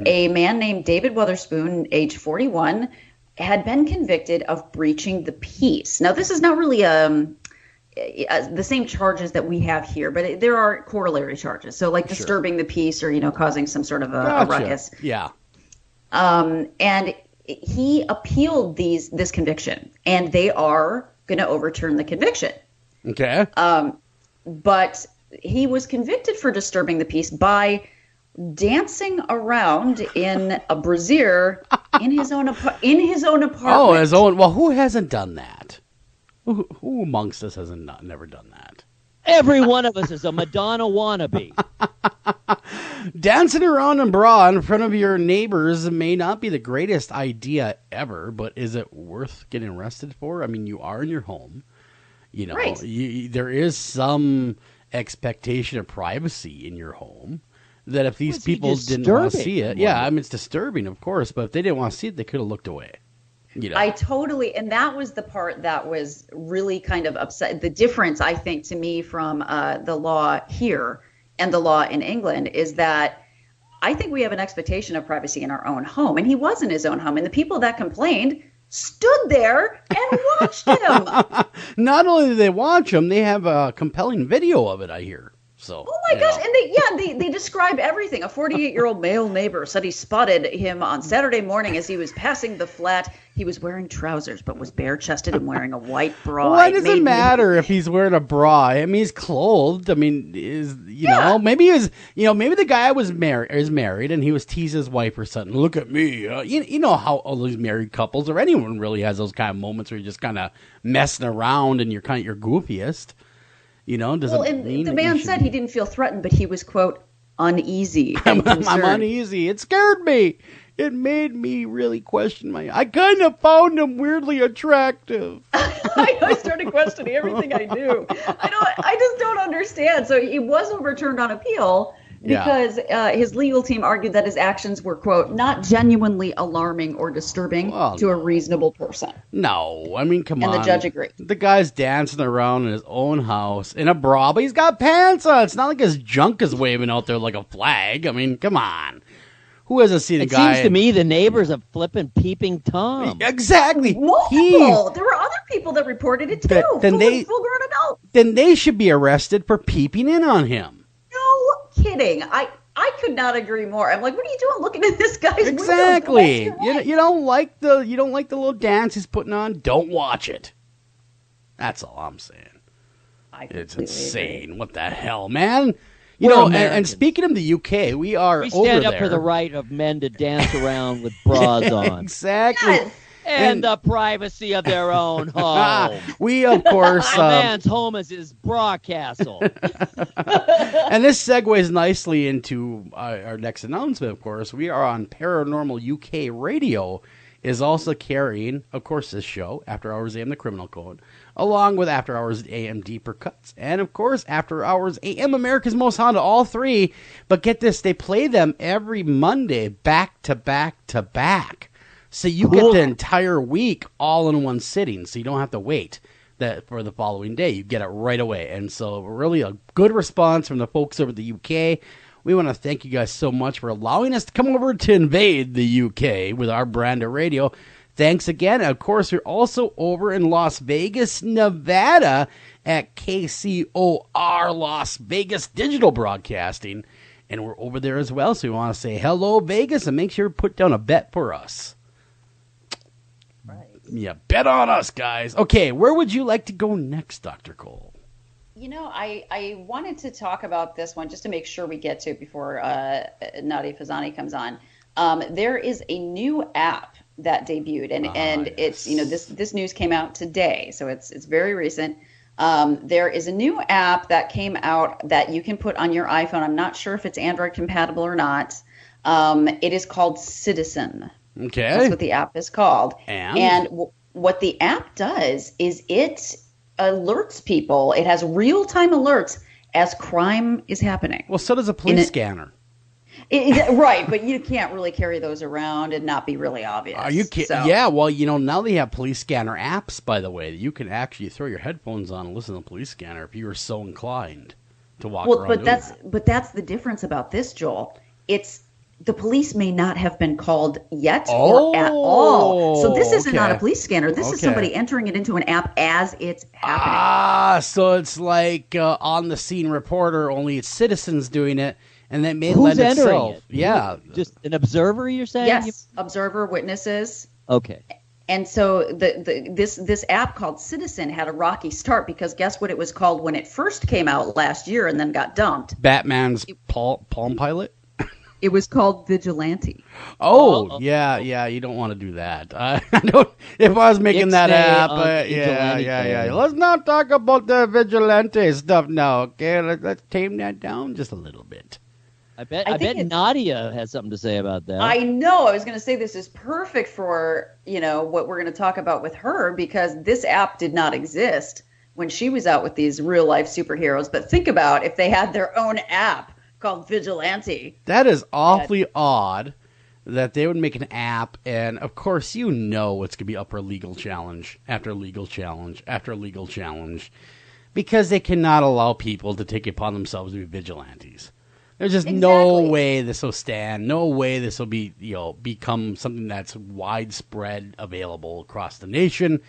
a man named David Weatherspoon, age 41, had been convicted of breaching the peace. Now, this is not really the same charges that we have here, but there are corollary charges. So, like disturbing the peace or causing some sort of a ruckus. Yeah. And he appealed this conviction, and they are going to overturn the conviction. Okay. But he was convicted for disturbing the peace by dancing around in a brassiere in his own apartment. Oh, his own. Well, who hasn't done that? Who amongst us hasn't never done that? Every one of us is a Madonna wannabe. Dancing around in bra in front of your neighbors may not be the greatest idea ever, but is it worth getting arrested for? I mean, you are in your home. Right. There is some expectation of privacy in your home that if these people didn't want to see it, I mean, it's disturbing, of course, but if they didn't want to see it, they could have looked away. I totally, and that was the part that was really kind of upset. The difference, I think, to me from the law here and the law in England is that I think we have an expectation of privacy in our own home, and he was in his own home, and the people that complained stood there and watched him. Not only did they watch him, they have a compelling video of it, I hear. So, oh my gosh, and they describe everything. A 48-year-old male neighbor said he spotted him on Saturday morning as he was passing the flat. He was wearing trousers but was bare-chested and wearing a white bra. Why does it matter if he's wearing a bra? I mean, he's clothed. I mean, maybe maybe the guy is married and he was teasing his wife or something. Look at me. You know how all these married couples or anyone really has those kind of moments where you're just kind of messing around and you're kind of your goofiest. The man said he didn't feel threatened, but he was, quote, uneasy. I'm uneasy. It scared me. It made me really question I kind of found him weirdly attractive. I started questioning everything I do. I just don't understand. So he was overturned on appeal because his legal team argued that his actions were, quote, not genuinely alarming or disturbing to a reasonable person. No, I mean, come on. And the judge agreed. The guy's dancing around in his own house in a bra, but he's got pants on. It's not like his junk is waving out there like a flag. I mean, come on. Who hasn't seen a guy? It seems to me the neighbors are flipping peeping Tom. Exactly. Multiple. There were other people that reported it too. Full-grown adults. Then they should be arrested for peeping in on him. No kidding. I could not agree more. I'm like, what are you doing looking at this guy's exactly. You don't like the little dance he's putting on. Don't watch it. That's all I'm saying. It's insane. Agree. What the hell, man? And speaking of the UK, we stand up for the right of men to dance around with bras on. Exactly. Yes. And the privacy of their own home. We, of course... A man's home is his bra castle. And this segues nicely into our next announcement, of course. We are on Paranormal UK Radio, is also carrying, of course, this show, After Hours AM, The Criminal Code, along with After Hours AM, Deeper Cuts, and, of course, After Hours AM, America's Most Haunted, all three. But get this, they play them every Monday, back to back to back. So you get the entire week all in one sitting, so you don't have to wait for the following day. You get it right away. And so really a good response from the folks over at the UK. We want to thank you guys so much for allowing us to come over to invade the UK with our brand of radio. Thanks again. And of course, we're also over in Las Vegas, Nevada at KCOR Las Vegas Digital Broadcasting. And we're over there as well, so we want to say hello, Vegas, and make sure to put down a bet for us. Yeah, bet on us, guys. Okay, where would you like to go next, Dr. Cole? I wanted to talk about this one just to make sure we get to it before Nadia Fezzani comes on. There is a new app that debuted, and it's this news came out today, so it's very recent. There is a new app that came out that you can put on your iPhone. I'm not sure if it's Android compatible or not. It is called Citizen. Okay. That's what the app is called. And what the app does is it alerts people. It has real-time alerts as crime is happening. Well, so does a police scanner. Right, but you can't really carry those around and not be really obvious. Are you kidding? So. Yeah, well, now they have police scanner apps, by the way. You can actually throw your headphones on and listen to the police scanner if you were so inclined to walk around. But that's the difference about this, Joel. It's the police may not have been called yet or at all. So this isn't not a police scanner. This is somebody entering it into an app as it's happening. So it's like on the scene reporter, only it's citizens doing it. And that may Who's lend entering itself. it? Yeah. Just an observer, you're saying? Yes, observer, witnesses. Okay. And so this app called Citizen had a rocky start because guess what it was called when it first came out last year and then got dumped? Batman's Palm Pilot? It was called Vigilante. Yeah, you don't want to do that. I don't. If I was making that app, yeah. Let's not talk about the Vigilante stuff now, okay? Let's tame that down just a little bit. I bet Nadia has something to say about that. I know. I was going to say this is perfect for, what we're going to talk about with her because this app did not exist when she was out with these real life superheroes. But think about if they had their own app called Vigilante. That is awfully odd that they would make an app, and of course it's going to be up for legal challenge after legal challenge after legal challenge because they cannot allow people to take it upon themselves to be vigilantes. There's just no way this will stand. No way this will be, become something that's widespread available across the nation,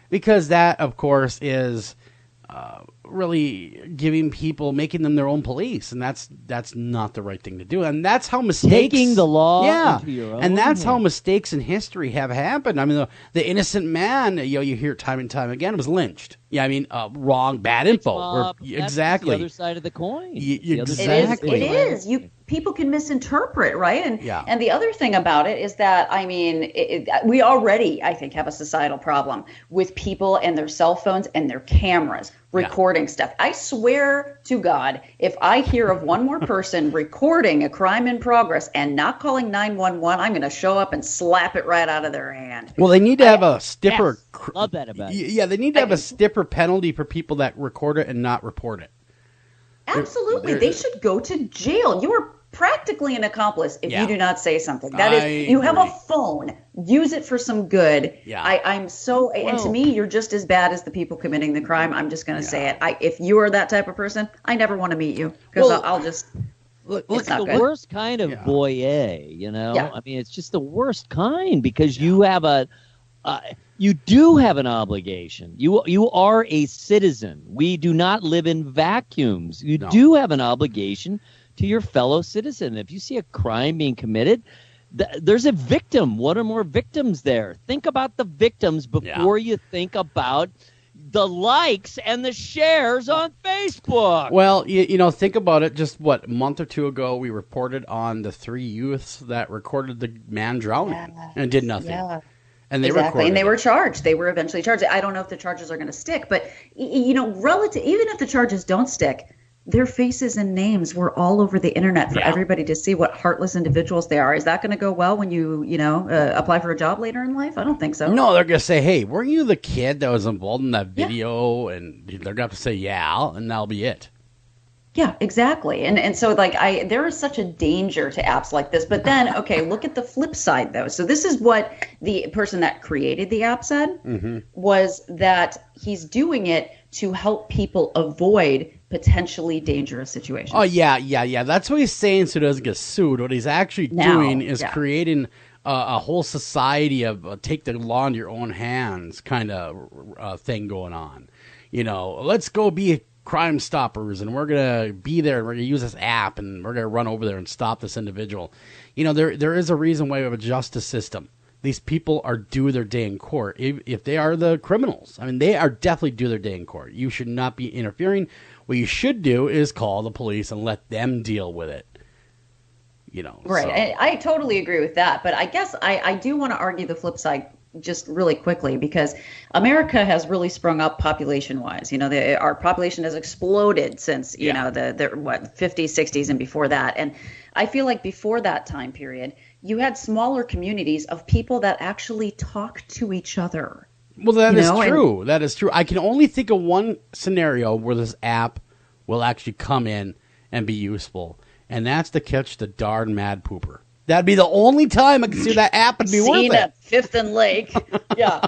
because that, of course, is really making them their own police, and that's not the right thing to do. And that's how mistakes taking the law into your own and that's hands. how mistakes in history have happened. I mean, the innocent man, you hear time and time again, was lynched. Yeah, I mean, wrong, bad info. Exactly. That's the other side of the coin. Exactly. It is. People can misinterpret, right? And the other thing about it is that, I mean, we already, I think, have a societal problem with people and their cell phones and their cameras recording stuff. I swear to God, if I hear of one more person recording a crime in progress and not calling 911, I'm going to show up and slap it right out of their hand. Well, they need to have a stiffer. Yes, love that about it. Yeah, they need to have a stiffer penalty for people that record it and not report it. Absolutely. They should go to jail. You are practically an accomplice if you do not say something. You have a phone. Use it for some good. Yeah. And to me, you're just as bad as the people committing the crime. I'm just going to say it. If you are that type of person, I never want to meet you because I'll just... It's the worst kind of voyeur, Yeah. I mean, it's just the worst kind because you have you do have an obligation. You are a citizen. We do not live in vacuums. You do have an obligation to your fellow citizen. If you see a crime being committed, there's a victim, one or more victims there. Think about the victims before you think about the likes and the shares on Facebook. Well, think about it. Just a month or two ago, we reported on the 3 youths that recorded the man drowning and did nothing. Yeah. And they were charged. They were eventually charged. I don't know if the charges are going to stick, but even if the charges don't stick, their faces and names were all over the internet for everybody to see what heartless individuals they are. Is that going to go well when you apply for a job later in life? I don't think so. No, they're going to say, "Hey, weren't you the kid that was involved in that video?" And they're going to have to say, "Yeah," and that'll be it. Yeah, exactly. And so there is such a danger to apps like this. But then, look at the flip side, though. So this is what the person that created the app said, was that he's doing it to help people avoid potentially dangerous situations. Oh, yeah. That's what he's saying so he doesn't get sued. What he's actually doing is creating a whole society of take the law into your own hands kind of thing going on. Let's go be Crime Stoppers, and we're going to be there, and we're going to use this app, and we're going to run over there and stop this individual. There is a reason why we have a justice system. These people are due their day in court. If they are the criminals, I mean, they are definitely due their day in court. You should not be interfering. What you should do is call the police and let them deal with it. Right. So. I totally agree with that. But I guess I do want to argue the flip side just really quickly, because America has really sprung up population-wise. Our population has exploded since, the 50s, 60s, and before that. And I feel like before that time period, you had smaller communities of people that actually talk to each other. Well, that is true. That is true. I can only think of one scenario where this app will actually come in and be useful. and that's to catch the darn mad pooper. That'd be the only time I could see that app and be worth Seen it. at Fifth and Lake. Yeah.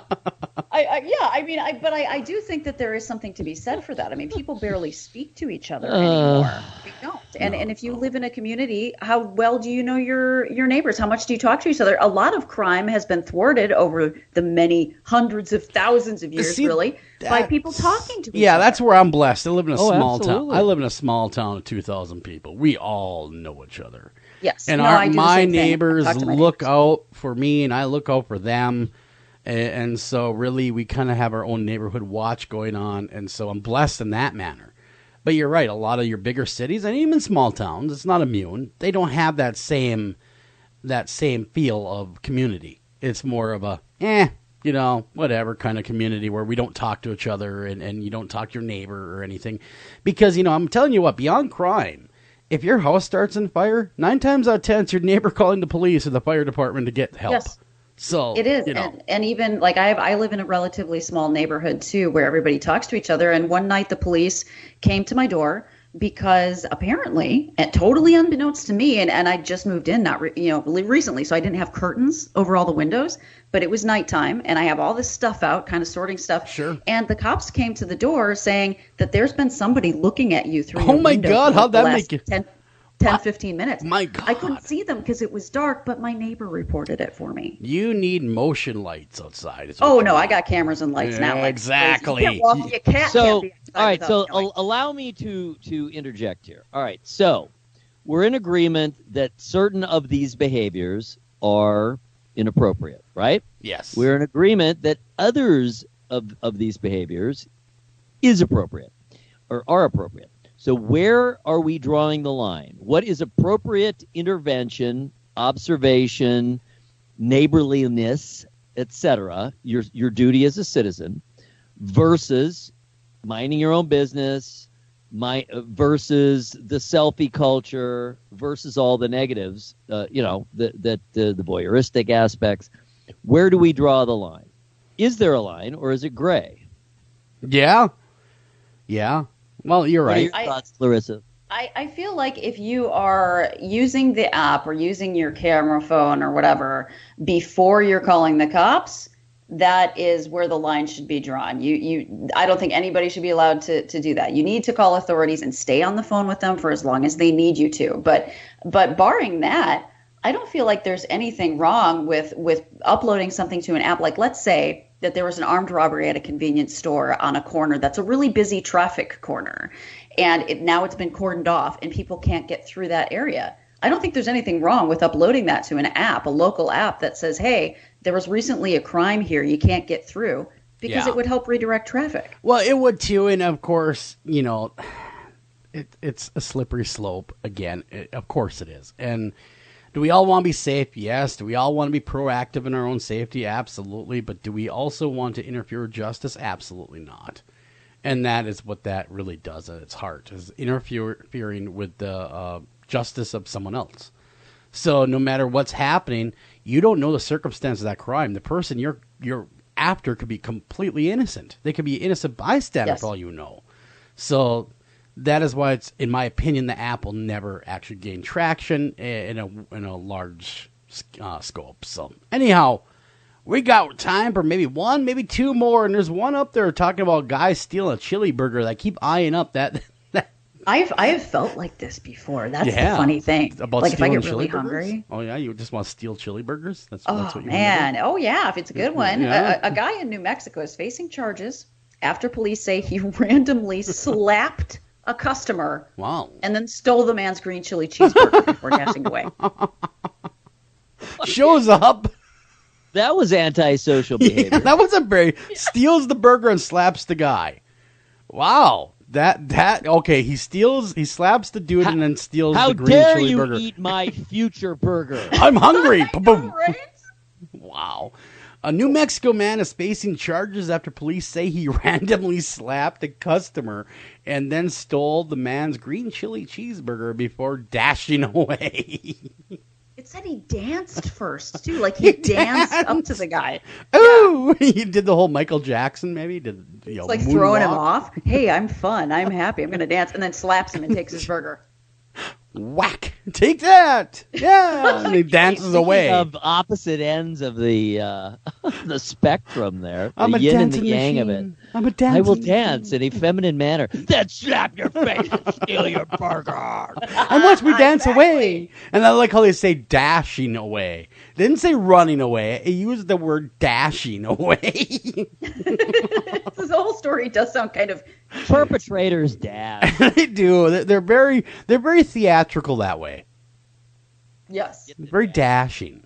I do think that there is something to be said for that. I mean, people barely speak to each other anymore. They don't. And if you live in a community, how well do you know your neighbors? How much do you talk to each other? A lot of crime has been thwarted over the many hundreds of thousands of years, by people talking to each other. Yeah, that's where I'm blessed. I live in a small absolutely. town. I live in a small town of 2,000 people. We all know each other. Yes. And my neighbors look out for me, and I look out for them. And so really we kind of have our own neighborhood watch going on. And so I'm blessed in that manner. But you're right. A lot of your bigger cities and even small towns, it's not immune. They don't have that same feel of community. It's more of a, whatever kind of community where we don't talk to each other and you don't talk to your neighbor or anything. Because, I'm telling you what, beyond crime, if your house starts on fire, 9 times out of 10, it's your neighbor calling the police or the fire department to get help. Yes. So it is, and even like I live in a relatively small neighborhood too, where everybody talks to each other. And one night the police came to my door because apparently, and totally unbeknownst to me, and I just moved in recently, so I didn't have curtains over all the windows. But it was nighttime, and I have all this stuff out, kind of sorting stuff. Sure. And the cops came to the door saying that there's been somebody looking at you through. Oh my God! How'd that make you? 15 minutes. My God. I couldn't see them because it was dark, but my neighbor reported it for me. You need motion lights outside. Oh, no, I got cameras and lights now. Exactly. You can't walk, your cat can't be outside. All right, so allow me to interject here. All right, so we're in agreement that certain of these behaviors are inappropriate, right? Yes. We're in agreement that others of these behaviors is appropriate or are appropriate. So where are we drawing the line? What is appropriate intervention, observation, neighborliness, etc., your duty as a citizen, versus minding your own business, versus the selfie culture, versus all the negatives, the voyeuristic aspects? Where do we draw the line? Is there a line, or is it gray? Yeah. Well, you're right. What are your thoughts, Clarissa? I feel like if you are using the app or using your camera phone or whatever before you're calling the cops, that is where the line should be drawn. I don't think anybody should be allowed to do that. You need to call authorities and stay on the phone with them for as long as they need you to. But barring that, I don't feel like there's anything wrong with uploading something to an app. Like, let's say that there was an armed robbery at a convenience store on a corner that's a really busy traffic corner, and now it's been cordoned off and people can't get through that area. I don't think there's anything wrong with uploading that to an app, a local app that says, hey, there was recently a crime here, you can't get through, because it would help redirect traffic. Well, it would too, and of course, it's a slippery slope again. Of course it is. And do we all want to be safe? Yes. Do we all want to be proactive in our own safety? Absolutely. But do we also want to interfere with justice? Absolutely not. And that is what that really does at its heart, is interfering with the justice of someone else. So no matter what's happening, you don't know the circumstance of that crime. The person you're after could be completely innocent. They could be innocent bystander for all you know. So that is why it's, in my opinion, the app will never actually gain traction in a large scope. So anyhow, we got time for maybe one, maybe two more, and there's one up there talking about guys stealing a chili burger. I keep eyeing up that. I have felt like this before. That's the funny thing. About like if I get really burgers? hungry. Oh yeah, you just want to steal chili burgers? That's what you man. Oh yeah, if it's a good one. Yeah. A guy in New Mexico is facing charges after police say he randomly slapped a customer. Wow. And then stole the man's green chili cheeseburger before dashing away. Shows up. That was antisocial behavior. Yeah, that wasn't very. Steals the burger and slaps the guy. Wow. That okay? He slaps the dude and then steals the green chili burger. How dare you eat my future burger? I'm hungry. Boom. Right? Wow. A New Mexico man is facing charges after police say he randomly slapped a customer and then stole the man's green chili cheeseburger before dashing away. It said he danced first, too. Like, he danced up to the guy. Oh, yeah. He did the whole Michael Jackson, maybe. It's like throwing him off. Hey, I'm fun. I'm happy. I'm going to dance. And then slaps him and takes his burger. Whack! Take that! Yeah, and he dances away. Of opposite ends of the the spectrum there, I'm the a yin and the dancing yang machine. of it. I'm a dancing I will machine. dance in a feminine manner. Then slap your face and steal your burger. And once we dance away, and I like how they say dashing away. They didn't say running away. It used the word dashing away. This whole story does sound kind of Perpetrators dash. They do. They're very theatrical that way. yes. Very dashing.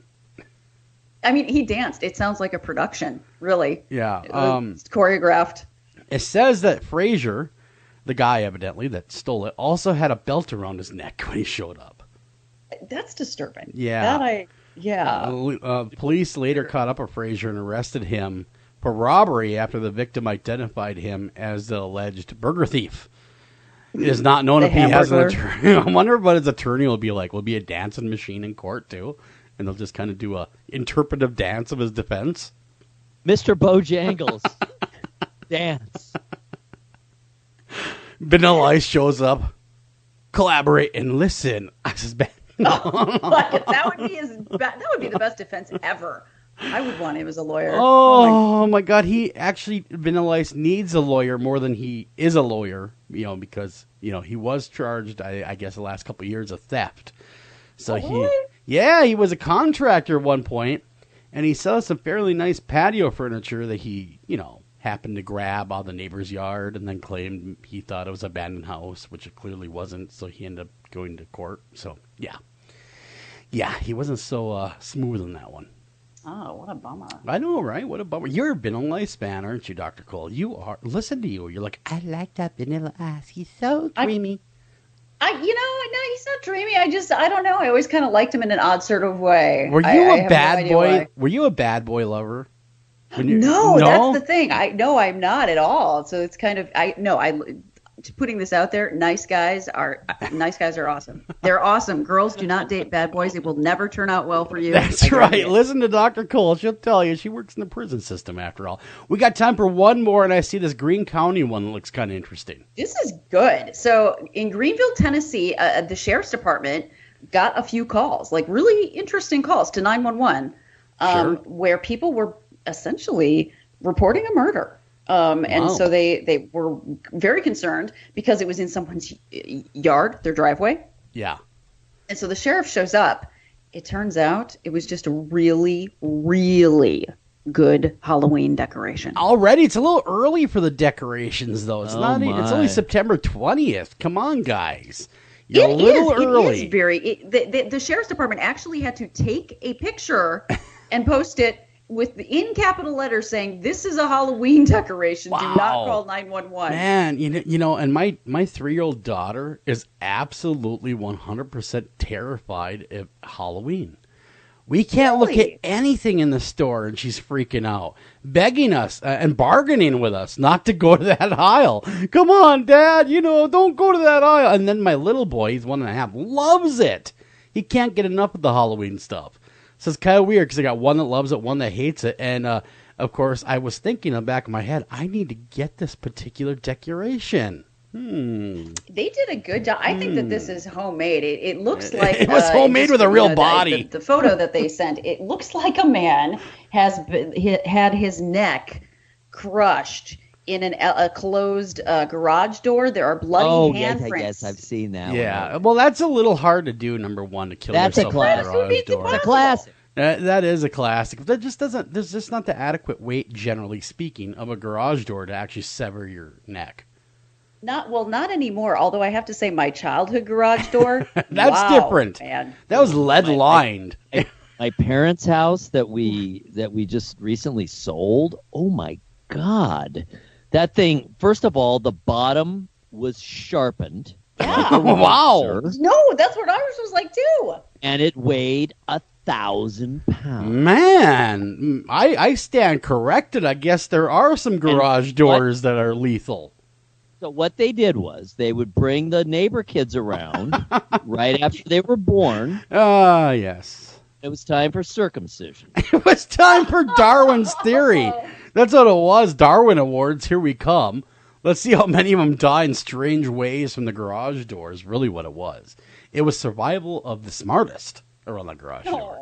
I mean, he danced. It sounds like a production, really. Yeah. It's choreographed. It says that Frazier, the guy evidently that stole it, also had a belt around his neck when he showed up. That's disturbing. Yeah. Police later caught up with Frazier and arrested him for robbery after the victim identified him as the alleged burger thief. It is not known if he has an attorney. I wonder what his attorney will be like. Will it be a dancing machine in court too? And they'll just kind of do a interpretive dance of his defense. Mr. Bojangles. Dance. Vanilla Ice shows up. Collaborate and listen. I suspect. That would be the best defense ever. I would want him as a lawyer. Oh my God! He actually, Vanilla Ice needs a lawyer more than he is a lawyer. Because he was charged, I guess, the last couple of years of theft. So he was a contractor at one point, and he sells some fairly nice patio furniture that he, happened to grab out of the neighbor's yard, and then claimed he thought it was an abandoned house, which it clearly wasn't. So he ended up going to court. So yeah, he wasn't so smooth on that one. Oh, what a bummer. I know, right? What a bummer. You're a Vanilla Ice fan, aren't you, Dr. Cole? You are. Listen to you. You're like, I like that Vanilla Ice. He's so dreamy. No, he's not dreamy. I don't know. I always kind of liked him in an odd sort of way. Were you a bad boy? Why. Were you a bad boy lover? No, that's the thing. I'm not at all. So it's kind of, putting this out there, nice guys are awesome. They're awesome. Girls, do not date bad boys. It will never turn out well for you. That's right. Listen to Dr. Cole. She'll tell you. She works in the prison system after all. We got time for one more, and I see this Greene County one that looks kind of interesting. This is good. So in Greenville, Tennessee, the sheriff's department got a few calls, like really interesting calls to 911, where people were essentially reporting a murder. And so they were very concerned because it was in someone's yard, their driveway. Yeah. And so the sheriff shows up. It turns out it was just a really, really good Halloween decoration. Already? It's a little early for the decorations, though. It's it's only September 20th. Come on, guys. You're a little early. It is the sheriff's department actually had to take a picture and post it in capital letters saying, this is a Halloween decoration. Wow. Do not call 911. Man, and my 3-year-old daughter is absolutely 100% terrified of Halloween. We can't look at anything in the store, and she's freaking out, begging us and bargaining with us not to go to that aisle. Come on, Dad, don't go to that aisle. And then my little boy, he's 1.5, loves it. He can't get enough of the Halloween stuff. So it's kind of weird because I got one that loves it, one that hates it. And, of course, I was thinking in the back of my head, I need to get this particular decoration. They did a good job. I think that this is homemade. It looks like it was homemade with a real body. The photo that they sent, it looks like a man had his neck crushed in a closed garage door. There are bloody handprints. Yes, I've seen that. Yeah, well, that's a little hard to do. Number one, to kill yourself in a garage door. It's a classic. That is a classic. That just doesn't. There's just not the adequate weight, generally speaking, of a garage door to actually sever your neck. Not anymore. Although I have to say, my childhood garage door. That's different. Man. That was lead lined. My parents' house that we just recently sold. Oh my God. That thing, first of all, the bottom was sharpened. Yeah. Wow. No, that's what ours was like too. And it weighed 1,000 pounds. Man, I stand corrected. I guess there are some garage doors that are lethal. So what they did was they would bring the neighbor kids around right after they were born. Yes. It was time for circumcision. It was time for Darwin's theory. That's what it was. Darwin Awards, here we come. Let's see how many of them die in strange ways from the garage door is really what it was. It was survival of the smartest around the garage door.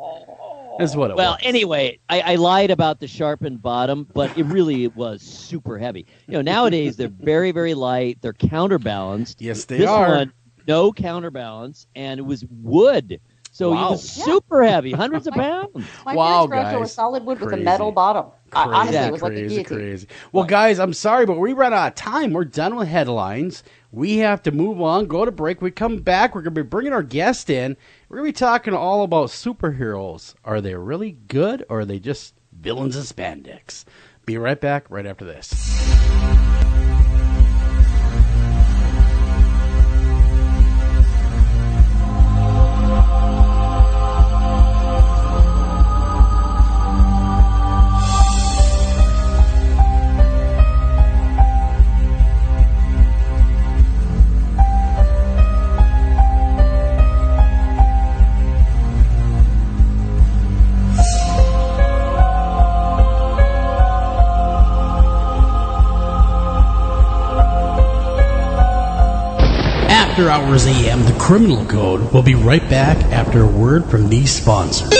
That's what it was. Well, anyway, I lied about the sharpened bottom, but it really was super heavy. Nowadays they're very, very light. They're counterbalanced. Yes, they this are. One, no counterbalance, and it was wood. So it was super heavy, hundreds of pounds. My parents' garage door was solid wood with a metal bottom. Honestly, it was like a guillotine. Crazy. Well, guys, I'm sorry, but we ran out of time. We're done with headlines. We have to move on, go to break. We come back. We're going to be bringing our guest in. We're going to be talking all about superheroes. Are they really good, or are they just villains in spandex? Be right back right after this. After Hours AM, the Criminal Code. Will be right back after a word from these sponsors.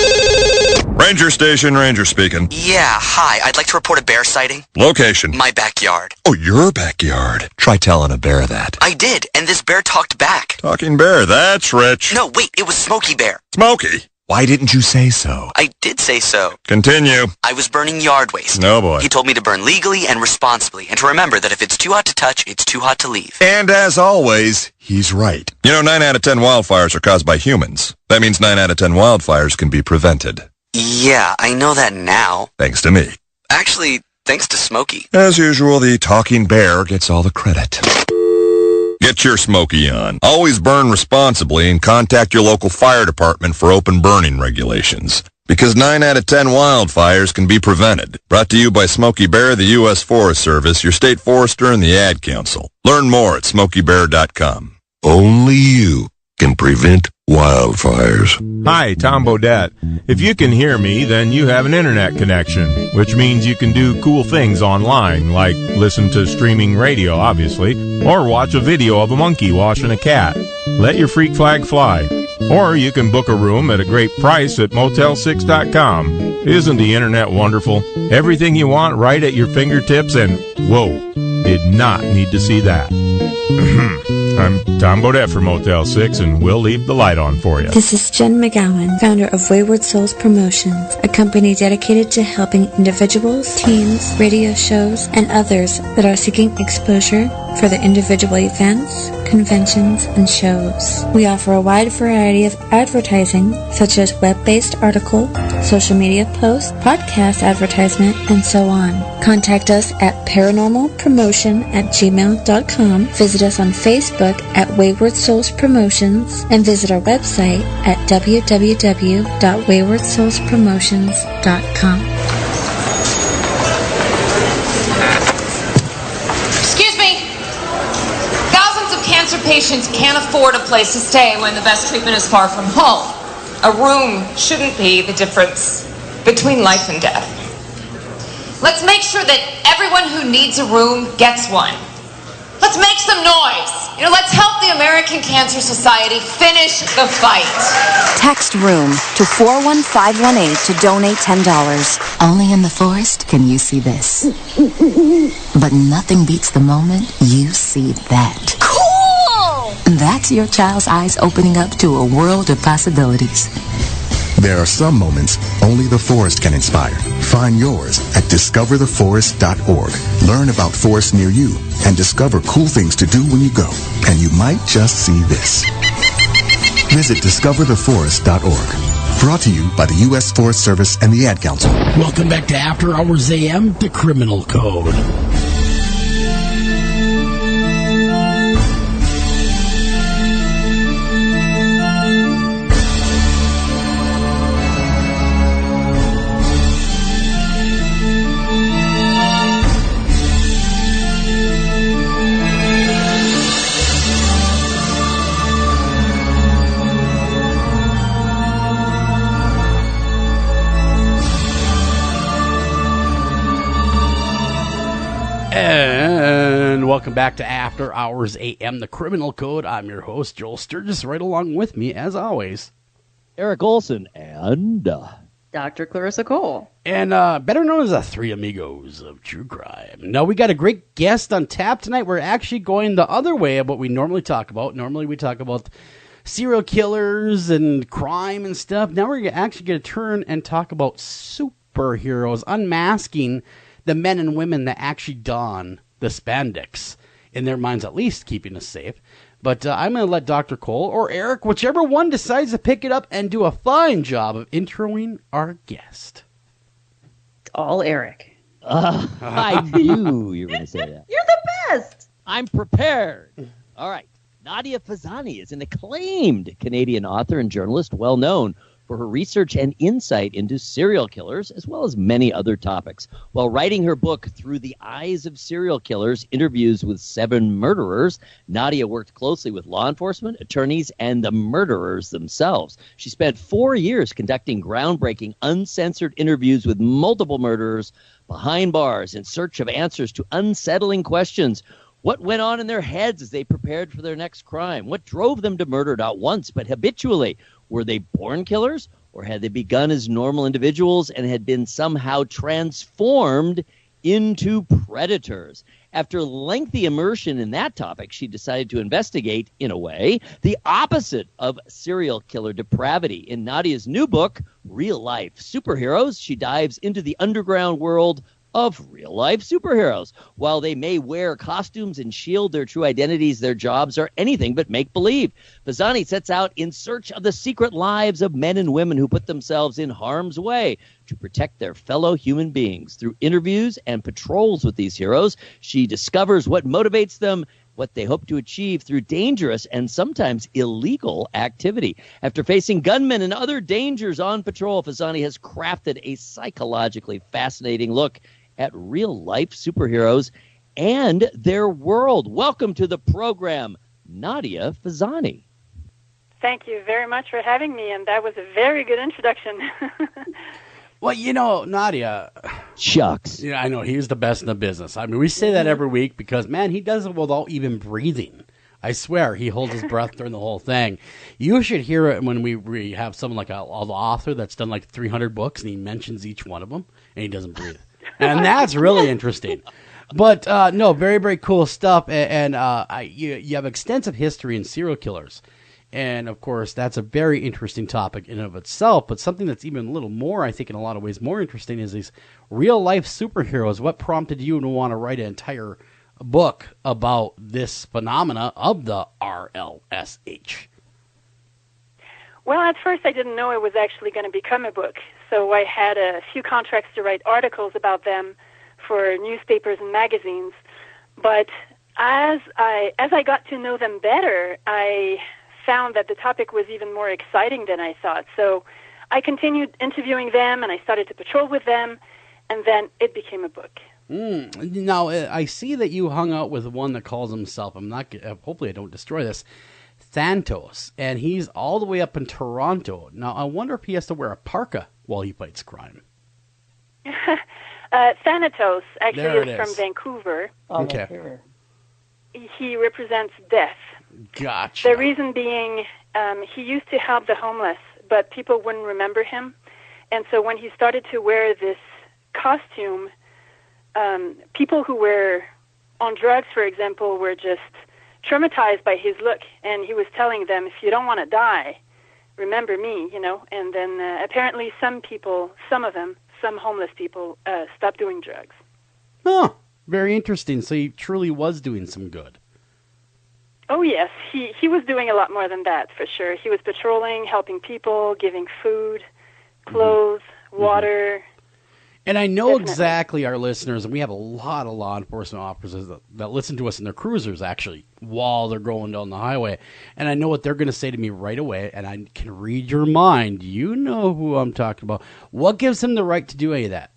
Ranger Station, Ranger speaking. Yeah, hi. I'd like to report a bear sighting. Location. My backyard. Oh, your backyard. Try telling a bear that. I did, and this bear talked back. Talking bear, that's rich. No, wait, it was Smokey Bear. Smokey? Why didn't you say so? I did say so. Continue. I was burning yard waste. No, boy. He told me to burn legally and responsibly, and to remember that if it's too hot to touch, it's too hot to leave. And as always, he's right. 9 out of 10 wildfires are caused by humans. That means 9 out of 10 wildfires can be prevented. Yeah, I know that now. Thanks to me. Actually, thanks to Smokey. As usual, the talking bear gets all the credit. Get your Smokey on. Always burn responsibly and contact your local fire department for open burning regulations. Because 9 out of 10 wildfires can be prevented. Brought to you by Smokey Bear, the U.S. Forest Service, your state forester, and the Ad Council. Learn more at smokeybear.com. Only you can prevent wildfires. Hi, Tom Bodette. If you can hear me, then you have an internet connection, which means you can do cool things online, like listen to streaming radio, obviously, or watch a video of a monkey washing a cat. Let your freak flag fly. Or you can book a room at a great price at Motel6.com. Isn't the internet wonderful? Everything you want right at your fingertips, and whoa, did not need to see that. I'm Tom Bodette for Motel 6, and we'll leave the light on for you. This is Jen McGowan, founder of Wayward Souls Promotions, a company dedicated to helping individuals, teens, radio shows, and others that are seeking exposure for their individual events, conventions, and shows. We offer a wide variety of advertising, such as web-based article, social media posts, podcast advertisement, and so on. Contact us at paranormalpromotion@gmail.com, visit us on Facebook at Wayward Souls Promotions, and visit our website at www.waywardsoulspromotions.com. Excuse me. Thousands of cancer patients can't afford a place to stay when the best treatment is far from home. A room shouldn't be the difference between life and death. Let's make sure that everyone who needs a room gets one. Let's make some noise. Let's help the American Cancer Society finish the fight. Text ROOM to 41518 to donate $10. Only in the forest can you see this. But nothing beats the moment you see that. Cool! That's your child's eyes opening up to a world of possibilities. There are some moments only the forest can inspire. Find yours at discovertheforest.org. Learn about forests near you and discover cool things to do when you go. And you might just see this. Visit discovertheforest.org. Brought to you by the U.S. Forest Service and the Ad Council. Welcome back to After Hours AM, the Criminal Code. welcome back to After Hours AM, the Criminal Code. I'm your host, Joel Sturgis. Right along with me, as always, Eric Olsen and Dr. Clarissa Cole. And better known as the Three Amigos of True Crime. Now, we got a great guest on tap tonight. We're actually going the other way of what we normally talk about. Normally, we talk about serial killers and crime and stuff. Now, we're actually going to turn and talk about superheroes, unmasking the men and women that actually don the spandex, in their minds at least, keeping us safe. But I'm going to let Dr. Cole or Eric, whichever one decides to pick it up, and do a fine job of introing our guest. All Eric. I knew you were going to say that. You're the best. I'm prepared. All right. Nadia Fezzani is an acclaimed Canadian author and journalist, well known for her research and insight into serial killers, as well as many other topics. While writing her book, Through the Eyes of Serial Killers, Interviews with 7 Murderers, Nadia worked closely with law enforcement, attorneys, and the murderers themselves. She spent 4 years conducting groundbreaking, uncensored interviews with multiple murderers behind bars in search of answers to unsettling questions. What went on in their heads as they prepared for their next crime? What drove them to murder not once, but habitually? Were they born killers, or had they begun as normal individuals and had been somehow transformed into predators? After lengthy immersion in that topic, she decided to investigate, in a way, the opposite of serial killer depravity. In Nadia's new book, Real Life Superheroes, she dives into the underground world of real-life superheroes. While they may wear costumes and shield their true identities, their jobs are anything but make-believe. Fezzani sets out in search of the secret lives of men and women who put themselves in harm's way to protect their fellow human beings. Through interviews and patrols with these heroes, she discovers what motivates them, what they hope to achieve through dangerous and sometimes illegal activity. After facing gunmen and other dangers on patrol, Fezzani has crafted a psychologically fascinating look at real-life superheroes and their world. Welcome to the program, Nadia Fezzani. Thank you very much for having me, and that was a very good introduction. Well, you know, Nadia. Shucks. Yeah, I know. He's the best in the business. I mean, we say that every week because, man, he does it without even breathing. I swear, he holds his breath during the whole thing. You should hear it when we have someone like an author that's done like 300 books, and he mentions each one of them, and he doesn't breathe. And that's really interesting. But, no, very, very cool stuff. And you have extensive history in serial killers. And, of course, that's a very interesting topic in and of itself. But something that's even a little more, I think, in a lot of ways more interesting is these real-life superheroes. What prompted you to want to write an entire book about this phenomena of the RLSH? Well, at first I didn't know it was actually going to become a book. So I had a few contracts to write articles about them for newspapers and magazines. But as I got to know them better, I found that the topic was even more exciting than I thought. So I continued interviewing them, and I started to patrol with them, and then it became a book. Now, I see that you hung out with one that calls himself, hopefully I don't destroy this, Thanatos, and he's all the way up in Toronto. Now, I wonder if he has to wear a parka while he fights crime. Thanatos actually is from Vancouver. Okay. He represents death. Gotcha. The reason being, he used to help the homeless, but people wouldn't remember him. And so when he started to wear this costume, people who were on drugs, for example, were just traumatized by his look. And he was telling them, if you don't want to die, remember me, you know. And then apparently some homeless people, stopped doing drugs. Oh, very interesting. So he truly was doing some good. Oh, yes. He was doing a lot more than that, for sure. He was patrolling, helping people, giving food, clothes, water. And I know exactly our listeners, and we have a lot of law enforcement officers that listen to us in their cruisers, actually, while they're going down the highway. And I know what they're going to say to me right away, and I can read your mind. You know who I'm talking about. What gives him the right to do any of that?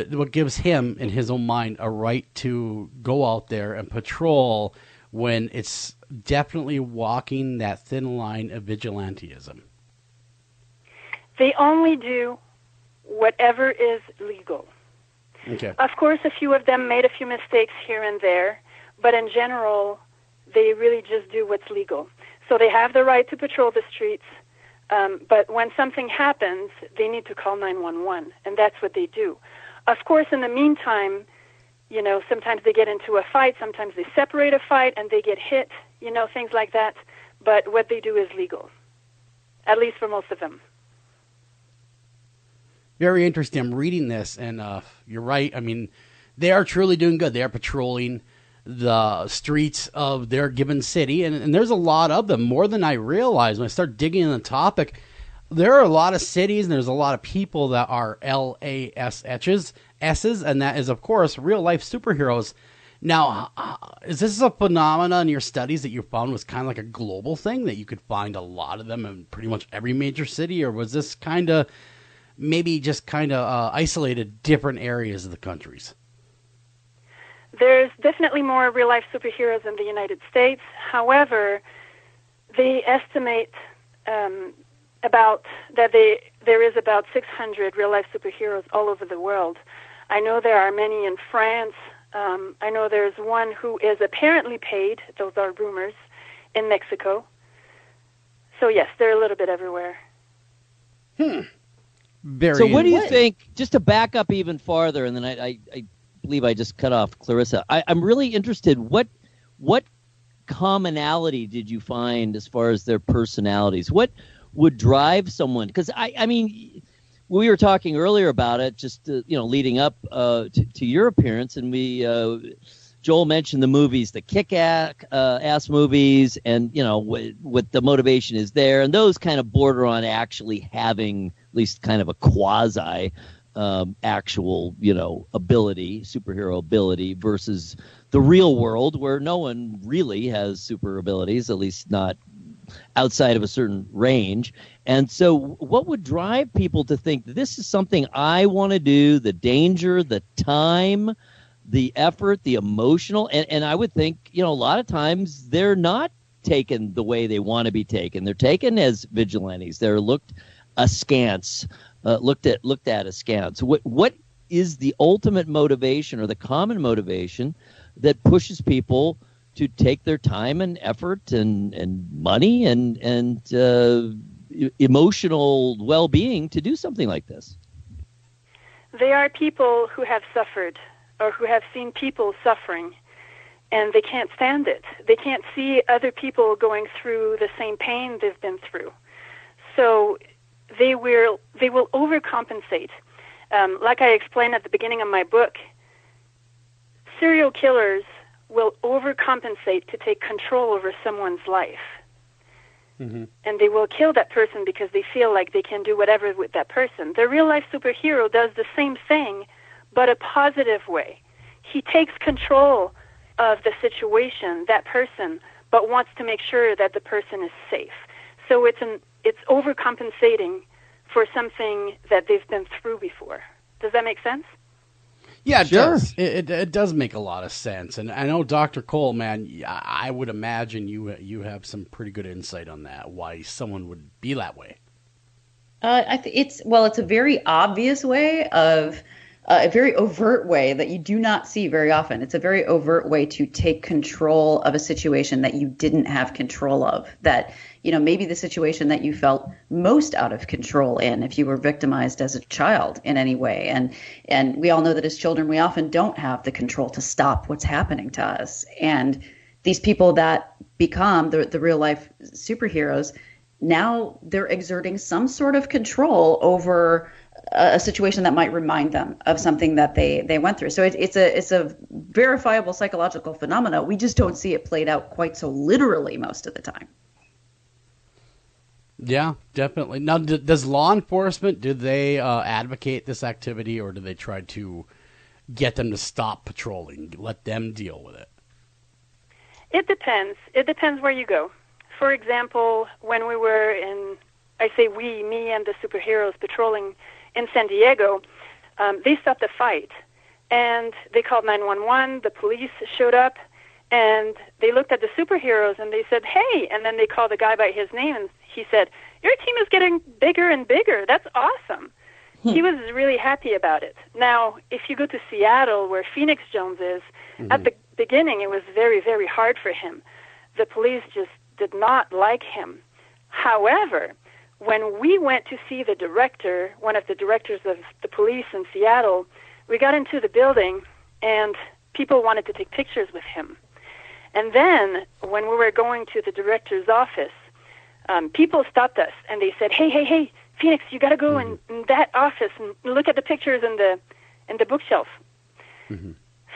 What gives him, in his own mind, a right to go out there and patrol when it's definitely walking that thin line of vigilantism? They only do whatever is legal. Okay. Of course, a few of them made a few mistakes here and there, but in general, they really just do what's legal. So they have the right to patrol the streets, but when something happens, they need to call 911, and that's what they do. Of course, in the meantime, sometimes they get into a fight, sometimes they separate a fight and they get hit, things like that. But what they do is legal, at least for most of them. Very interesting. I'm reading this, and you're right. I mean, they are truly doing good. They are patrolling the streets of their given city, and there's a lot of them, more than I realized. When I start digging in the topic, there are a lot of cities, and there's a lot of people that are LASS's, and that is, of course, real-life superheroes. Now, is this a phenomenon in your studies that you found was kind of like a global thing, that you could find a lot of them in pretty much every major city, or was this kind of maybe just kind of isolated different areas of the countries? There's definitely more real-life superheroes in the United States. However, they estimate there is about 600 real-life superheroes all over the world. I know there are many in France. I know there's one who is apparently paid, those are rumors, in Mexico. So yes, they're a little bit everywhere. So what do you think, just to back up even farther, and then I believe I just cut off Clarissa. I'm really interested, what commonality did you find as far as their personalities? What would drive someone? Because, I mean, we were talking earlier about it, just leading up to your appearance, and Joel mentioned the movies, the kick-ass movies, and what the motivation is there, and those kind of border on actually having at least kind of a quasi actual ability, superhero ability, versus the real world where no one really has super abilities, at least not outside of a certain range. And so what would drive people to think this is something I want to do, the danger, the time, the effort, the emotional, and I would think, a lot of times they're not taken the way they want to be taken. They're taken as vigilantes. They're looked askance, looked at askance. What is the ultimate motivation or the common motivation that pushes people to take their time and effort and money and emotional well-being to do something like this? They are people who have suffered or who have seen people suffering, and they can't stand it. They can't see other people going through the same pain they've been through. So they will overcompensate. Like I explained at the beginning of my book, serial killers will overcompensate to take control over someone's life. Mm-hmm. And they will kill that person because they feel like they can do whatever with that person. The real-life superhero does the same thing, but a positive way. He takes control of the situation, that person, but wants to make sure that the person is safe. So it's overcompensating for something that they've been through before. Does that make sense? Yeah, it does. It does make a lot of sense. And I know, Dr. Cole, man, I would imagine you have some pretty good insight on that, why someone would be that way. It's a very obvious way of a very overt way that you do not see very often. It's a very overt way to take control of a situation that you didn't have control of, that, maybe the situation that you felt most out of control in if you were victimized as a child in any way. And we all know that as children, we often don't have the control to stop what's happening to us. And these people that become the real life superheroes, now they're exerting some sort of control over a situation that might remind them of something that they went through. So it's a verifiable psychological phenomena. We just don't see it played out quite so literally most of the time. Yeah, definitely. Now, does law enforcement, do they advocate this activity, or do they try to get them to stop patrolling, let them deal with it? It depends. It depends where you go. For example, when we were me and the superheroes patrolling in San Diego, they stopped a fight, and they called 911. The police showed up, and they looked at the superheroes, and they said, "Hey," and then they called the guy by his name, and he said, "Your team is getting bigger and bigger. That's awesome." he was really happy about it. Now, if you go to Seattle, where Phoenix Jones is, at the beginning it was very, very hard for him. The police just did not like him. However, when we went to see the director, one of the directors of the police in Seattle, we got into the building and people wanted to take pictures with him. And then when we were going to the director's office, people stopped us and they said, hey, Phoenix, you got to go in that office and look at the pictures in the bookshelf.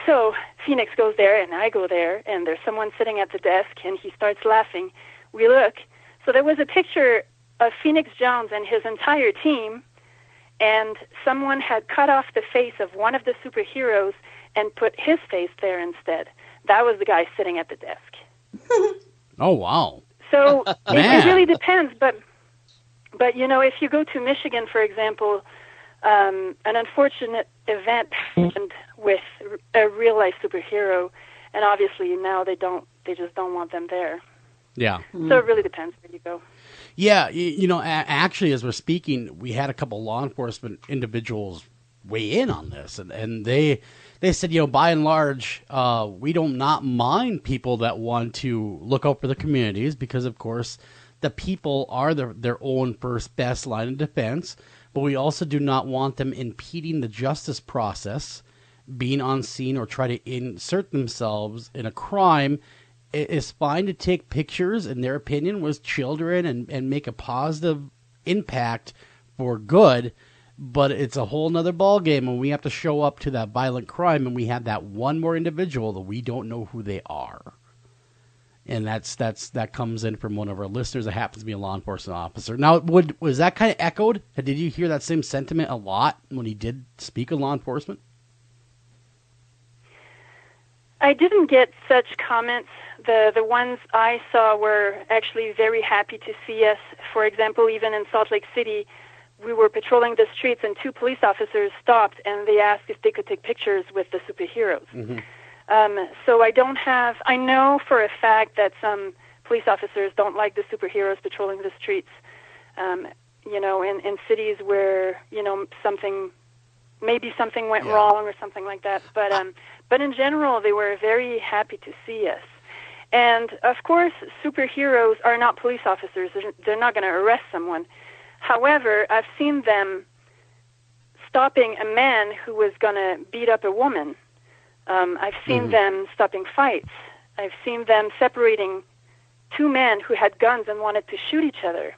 So Phoenix goes there and I go there, and there's someone sitting at the desk and he starts laughing. We look. So there was a picture of Phoenix Jones and his entire team, and someone had cut off the face of one of the superheroes and put his face there instead. That was the guy sitting at the desk. Oh, wow. So it really depends, but if you go to Michigan, for example, an unfortunate event happened with a real-life superhero, and obviously now they just don't want them there. Yeah. So it really depends where you go. Yeah, actually, as we're speaking, we had a couple law enforcement individuals weigh in on this, and they said, by and large, we do not mind people that want to look out for the communities because, of course, the people are their own first best line of defense, but we also do not want them impeding the justice process, being on scene, or try to insert themselves in a crime. It is fine to take pictures, in their opinion, with children and make a positive impact for good, but it's a whole nother ballgame when we have to show up to that violent crime and we have that one more individual that we don't know who they are. And that comes in from one of our listeners that happens to be a law enforcement officer. Now, was that kind of echoed? Did you hear that same sentiment a lot when he did speak of law enforcement? I didn't get such comments. The ones I saw were actually very happy to see us. For example, even in Salt Lake City, we were patrolling the streets and two police officers stopped and they asked if they could take pictures with the superheroes. So I know for a fact that some police officers don't like the superheroes patrolling the streets, in cities where, something went wrong or something like that. But in general, they were very happy to see us. And, of course, superheroes are not police officers. They're not going to arrest someone. However, I've seen them stopping a man who was going to beat up a woman. I've seen them stopping fights. I've seen them separating two men who had guns and wanted to shoot each other.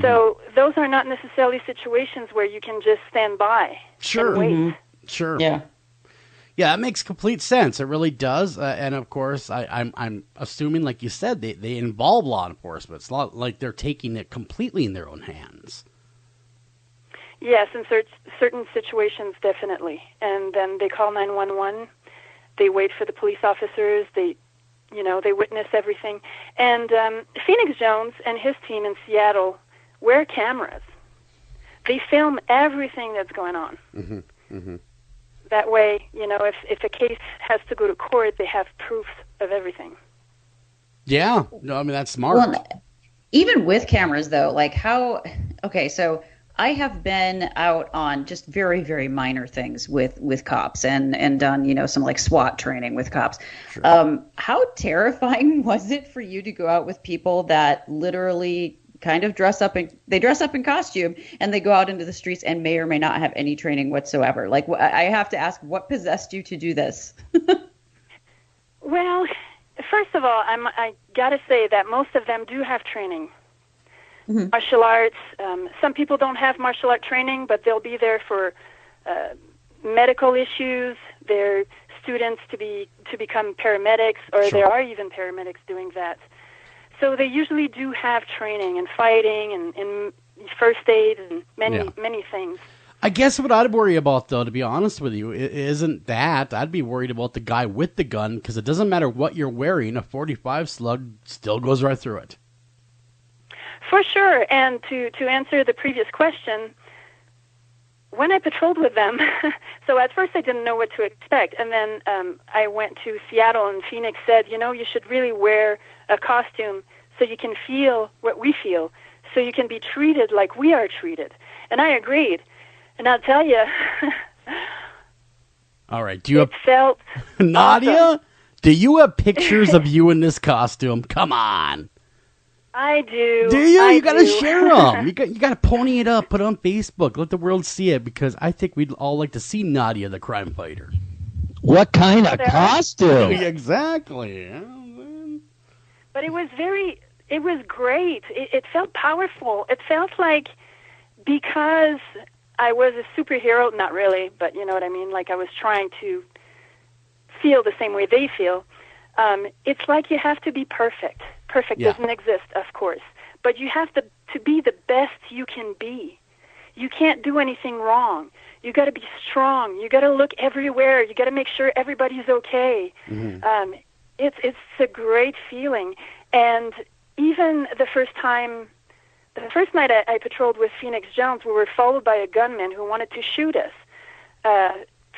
So those are not necessarily situations where you can just stand by and wait. Sure. Yeah. Yeah, that makes complete sense. It really does. And of course, I'm assuming, like you said, they involve law enforcement. It's not like they're taking it completely in their own hands. Yes, in certain situations, definitely. And then they call 911. They wait for the police officers. They witness everything. And Phoenix Jones and his team in Seattle wear cameras. They film everything that's going on. That way, if a case has to go to court, they have proof of everything. Yeah. No, I mean, that's smart. Well, even with cameras, though, so I have been out on just very, very minor things with cops and done, some like SWAT training with cops. Sure. How terrifying was it for you to go out with people that literally kind of dress up in costume and they go out into the streets and may or may not have any training whatsoever? Like, I have to ask, what possessed you to do this? Well, first of all, I got to say that most of them do have training. Martial arts. Some people don't have martial art training, but they'll be there for medical issues. They're students to become paramedics, or there are even paramedics doing that. So they usually do have training in fighting and in first aid and many things. I guess what I'd worry about, though, to be honest with you, isn't that. I'd be worried about the guy with the gun, because it doesn't matter what you're wearing, a .45 slug still goes right through it. For sure. And to answer the previous question, when I patrolled with them, so at first I didn't know what to expect. And then I went to Seattle, and Phoenix said, you should really wear a costume so you can feel what we feel, so you can be treated like we are treated. And I agreed. And I'll tell you, All right. Do you have felt Nadia? awesome. Do you have pictures of you in this costume? Come on. I do. Do you? You got to do. share them. You got to pony it up, put it on Facebook, let the world see it, because I think we'd all like to see Nadia, the crime fighter. What kind of costume? Exactly. But it was great. It felt powerful. It felt like, because I was a superhero, not really, but you know what I mean, like I was trying to feel the same way they feel. It's like you have to be perfect. Perfect doesn't exist, of course. But you have to be the best you can be. You can't do anything wrong. You got to be strong. You got to look everywhere. You got to make sure everybody's okay. Mm-hmm. It's a great feeling. And even the first night I patrolled with Phoenix Jones, we were followed by a gunman who wanted to shoot us.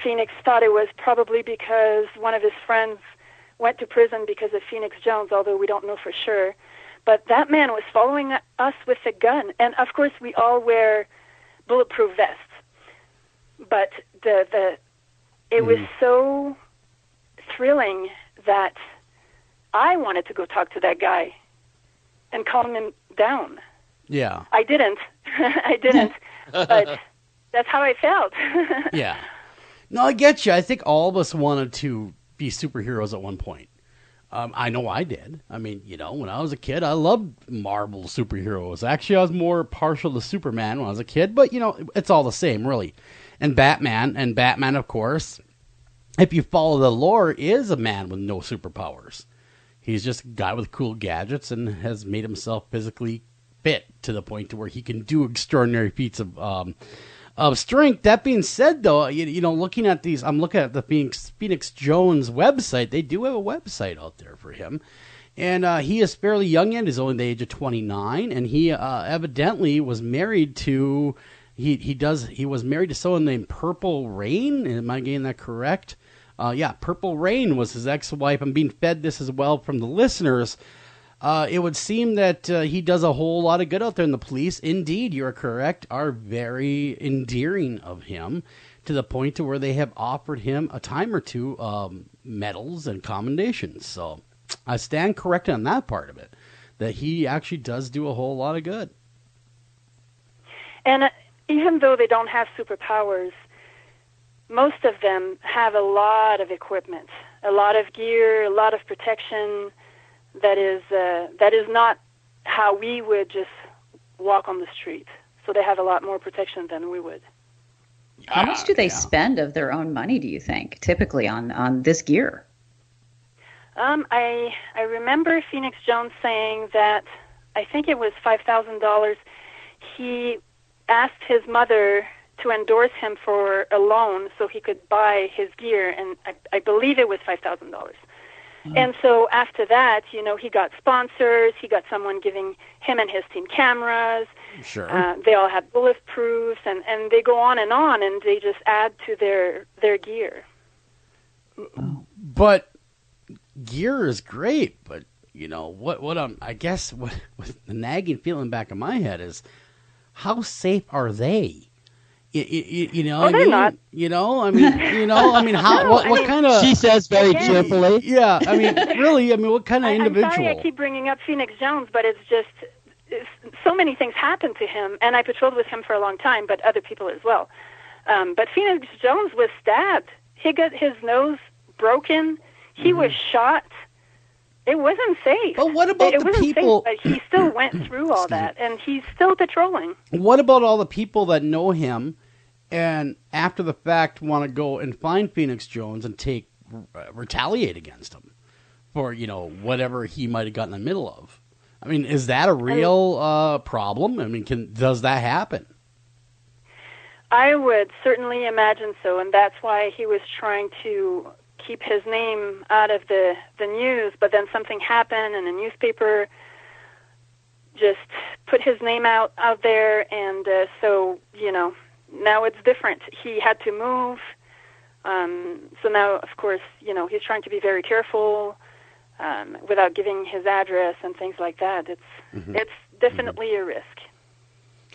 Phoenix thought it was probably because one of his friends went to prison because of Phoenix Jones, although we don't know for sure. But that man was following us with a gun. And, of course, we all wear bulletproof vests. But it was so thrilling that I wanted to go talk to that guy and calm him down. Yeah. I didn't. But that's how I felt. Yeah. No, I get you. I think all of us wanted to be superheroes at one point. I know I did. I mean, you know, when I was a kid, I loved Marvel superheroes. Actually, I was more partial to Superman when I was a kid, but, you know, it's all the same, really. And Batman, of course, if you follow the lore, is a man with no superpowers. He's just a guy with cool gadgets and has made himself physically fit to the point to where he can do extraordinary feats of strength. That being said, though, you know, looking at these, I'm looking at the Phoenix Jones website. They do have a website out there for him. And he is fairly young yet. He's only the age of 29. And he evidently was married to... He was married to someone named Purple Rain. Am I getting that correct? Yeah, Purple Rain was his ex-wife. I'm being fed this as well from the listeners. It would seem that he does a whole lot of good out there, and the police, indeed, you're correct, are very endearing of him to the point to where they have offered him a time or two medals and commendations. So I stand corrected on that part of it, that he actually does do a whole lot of good. And even though they don't have superpowers, most of them have a lot of equipment, a lot of gear, a lot of protection. That is not how we would just walk on the street. So they have a lot more protection than we would. How much do they spend of their own money, do you think, typically on this gear? I remember Phoenix Jones saying that I think it was $5,000. He asked his mother to endorse him for a loan so he could buy his gear, and I believe it was $5,000. And so after that, you know, he got sponsors. He got someone giving him and his team cameras. Sure. They all had bulletproofs, and they go on, and they just add to their gear. But gear is great, but, you know, what I guess what the nagging feeling back in my head is, how safe are they? You know, they're not. You know, I mean, how? What kind of? She says very cheerfully. Yeah, I mean, really, I mean, what kind of individual? I'm sorry I keep bringing up Phoenix Jones, but it's so many things happened to him, and I patrolled with him for a long time, but other people as well. But Phoenix Jones was stabbed. He got his nose broken. He was shot. It wasn't safe. But what about the people? Safe, but he still went through all that, and he's still patrolling. What about all the people that know him, and after the fact want to go and find Phoenix Jones and retaliate against him for, you know, whatever he might have gotten in the middle of? I mean, is that a real problem? I mean, does that happen? I would certainly imagine so, and that's why he was trying to keep his name out of the news, but then something happened and a newspaper just put his name out there, and so, you know, now it's different. He had to move, so now, of course, you know, he's trying to be very careful without giving his address and things like that. It's definitely a risk.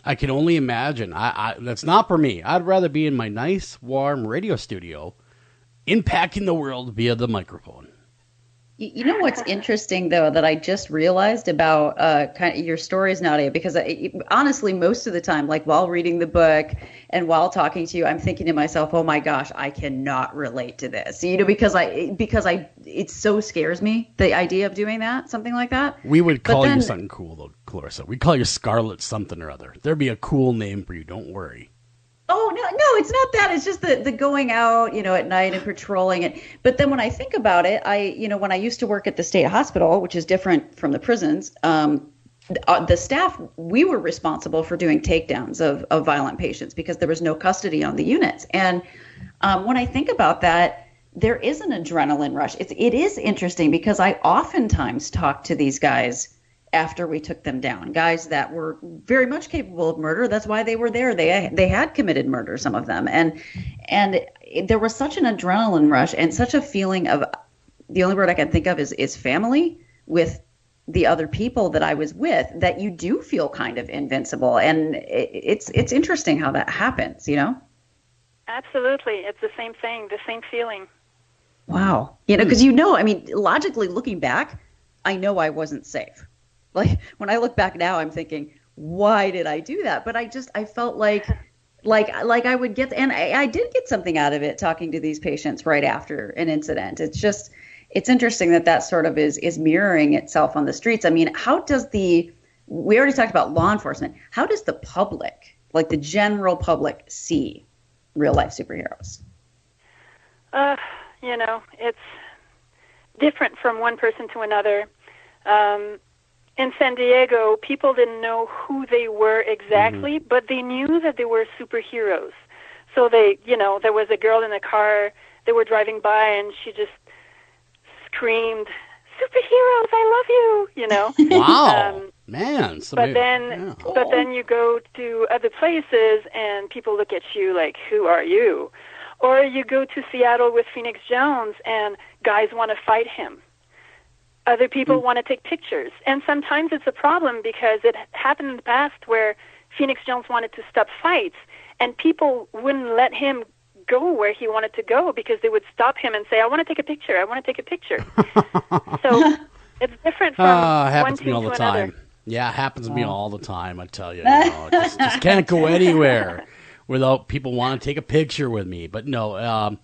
I can only imagine. That's not for me. I'd rather be in my nice, warm radio studio, impacting the world via the microphone. You know what's interesting, though, that I just realized about kind of your stories, Nadia, because honestly, most of the time, like while reading the book and while talking to you, I'm thinking to myself, oh my gosh, I cannot relate to this, because it so scares me, the idea of doing that, something like that. We would call you something cool, though, Clarissa. We'd call you Scarlet something or other. There'd be a cool name for you. Don't worry. Oh, no, it's not that. It's just the going out, at night and patrolling it. But then when I think about it, when I used to work at the state hospital, which is different from the prisons, the staff, we were responsible for doing takedowns of violent patients because there was no custody on the units. And when I think about that, there is an adrenaline rush. It is interesting because I oftentimes talk to these guys after we took them down, guys that were very much capable of murder. That's why they were there. They had committed murder, some of them. And there was such an adrenaline rush and such a feeling of, the only word I can think of is family with the other people that I was with, that you do feel kind of invincible. And it's interesting how that happens, Absolutely. It's the same thing, the same feeling. Wow. Because logically looking back, I know I wasn't safe. Like when I look back now, I'm thinking, why did I do that? But I felt like I would get, and I did get something out of it talking to these patients right after an incident. It's interesting that sort of is mirroring itself on the streets. I mean, we already talked about law enforcement. How does the public, like the general public, see real life superheroes? It's different from one person to another. In San Diego, people didn't know who they were exactly, but they knew that they were superheroes. So there was a girl in a car, they were driving by, and she just screamed, "Superheroes, I love you," Wow, man. But then you go to other places, and people look at you like, "Who are you?" Or you go to Seattle with Phoenix Jones, and guys want to fight him. Other people want to take pictures. And sometimes it's a problem because it happened in the past where Phoenix Jones wanted to stop fights, and people wouldn't let him go where he wanted to go because they would stop him and say, "I want to take a picture. I want to take a picture." So it's different from happens to me all the time. Yeah, it happens to me all the time, I tell you. Just can't go anywhere without people wanting to take a picture with me. But no,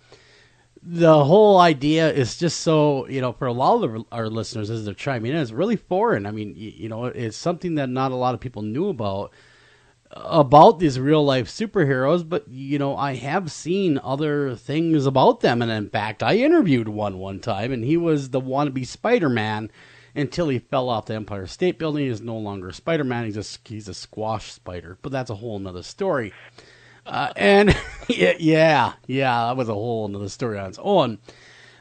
the whole idea is just so, for a lot of our listeners as they're chiming in, it's really foreign. I mean, it's something that not a lot of people knew about these real life superheroes, but, I have seen other things about them. And in fact, I interviewed one time, and he was the wannabe Spider-Man until he fell off the Empire State Building. He's no longer Spider-Man. He's a squash spider, but that's a whole nother story. And yeah, that was a whole another story on its own.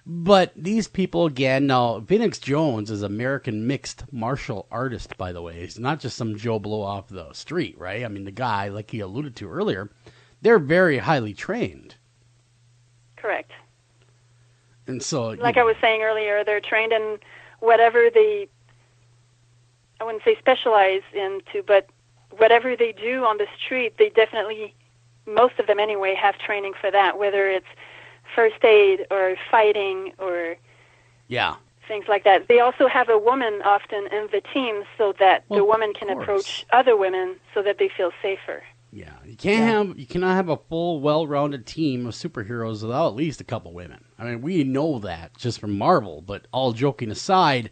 But these people, again, now, Phoenix Jones is American mixed martial artist, by the way. He's not just some Joe Blow off the street, right? I mean, the guy, like he alluded to earlier, they're very highly trained. Correct. And so, like I was saying earlier, they're trained in whatever I wouldn't say specialize into, but whatever they do on the street, they definitely, most of them anyway, have training for that, whether it's first aid or fighting or things like that. They also have a woman often in the team so that the woman can approach other women so that they feel safer. Yeah, you cannot have a full, well-rounded team of superheroes without at least a couple women. I mean, we know that just from Marvel, but all joking aside,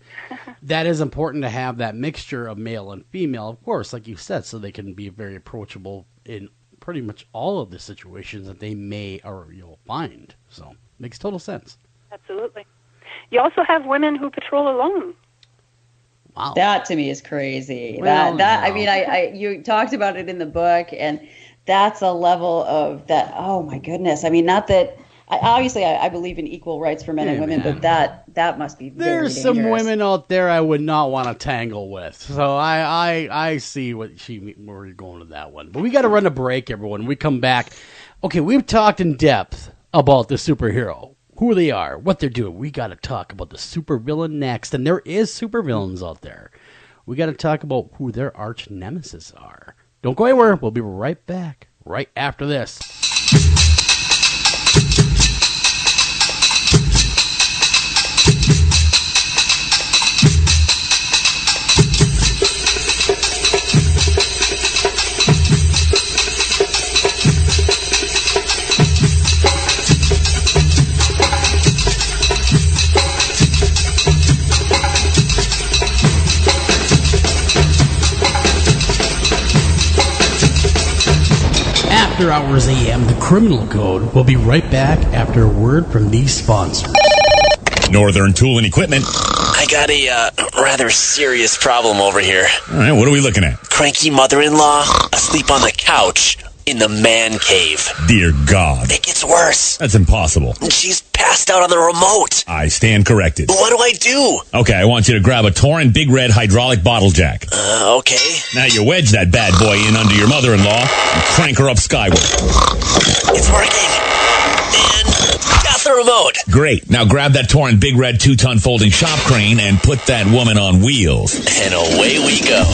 that is important to have that mixture of male and female, of course, like you said, so they can be very approachable in pretty much all of the situations that they may or you'll find. So, makes total sense. Absolutely. You also have women who patrol alone. Wow. That to me is crazy. Well, I mean, you talked about it in the book, and that's a level of that. Oh my goodness. I mean, not that I believe in equal rights for men and women, but that must be very There's dangerous. some women out there I would not want to tangle with. So I see where you're going with that one. But we got to run a break, everyone. We come back. Okay, we've talked in depth about the superhero, who they are, what they're doing. We got to talk about the supervillain next, and there is supervillains out there. We got to talk about who their arch nemesis are. Don't go anywhere. We'll be right back right after this. After Hours AM, the Criminal Code. We'll be right back after a word from these sponsors. Northern Tool and Equipment. I got a rather serious problem over here. All right, what are we looking at? Cranky mother-in-law asleep on the couch in the man cave. Dear God. It gets worse. That's impossible. She's passed out on the remote. I stand corrected. What do I do? Okay, I want you to grab a Torrin Big Red hydraulic bottle jack. Okay. Now you wedge that bad boy in under your mother-in-law and crank her up skyward. It's working. And got the remote. Great. Now grab that Torrin Big Red 2-ton folding shop crane and put that woman on wheels. And away we go.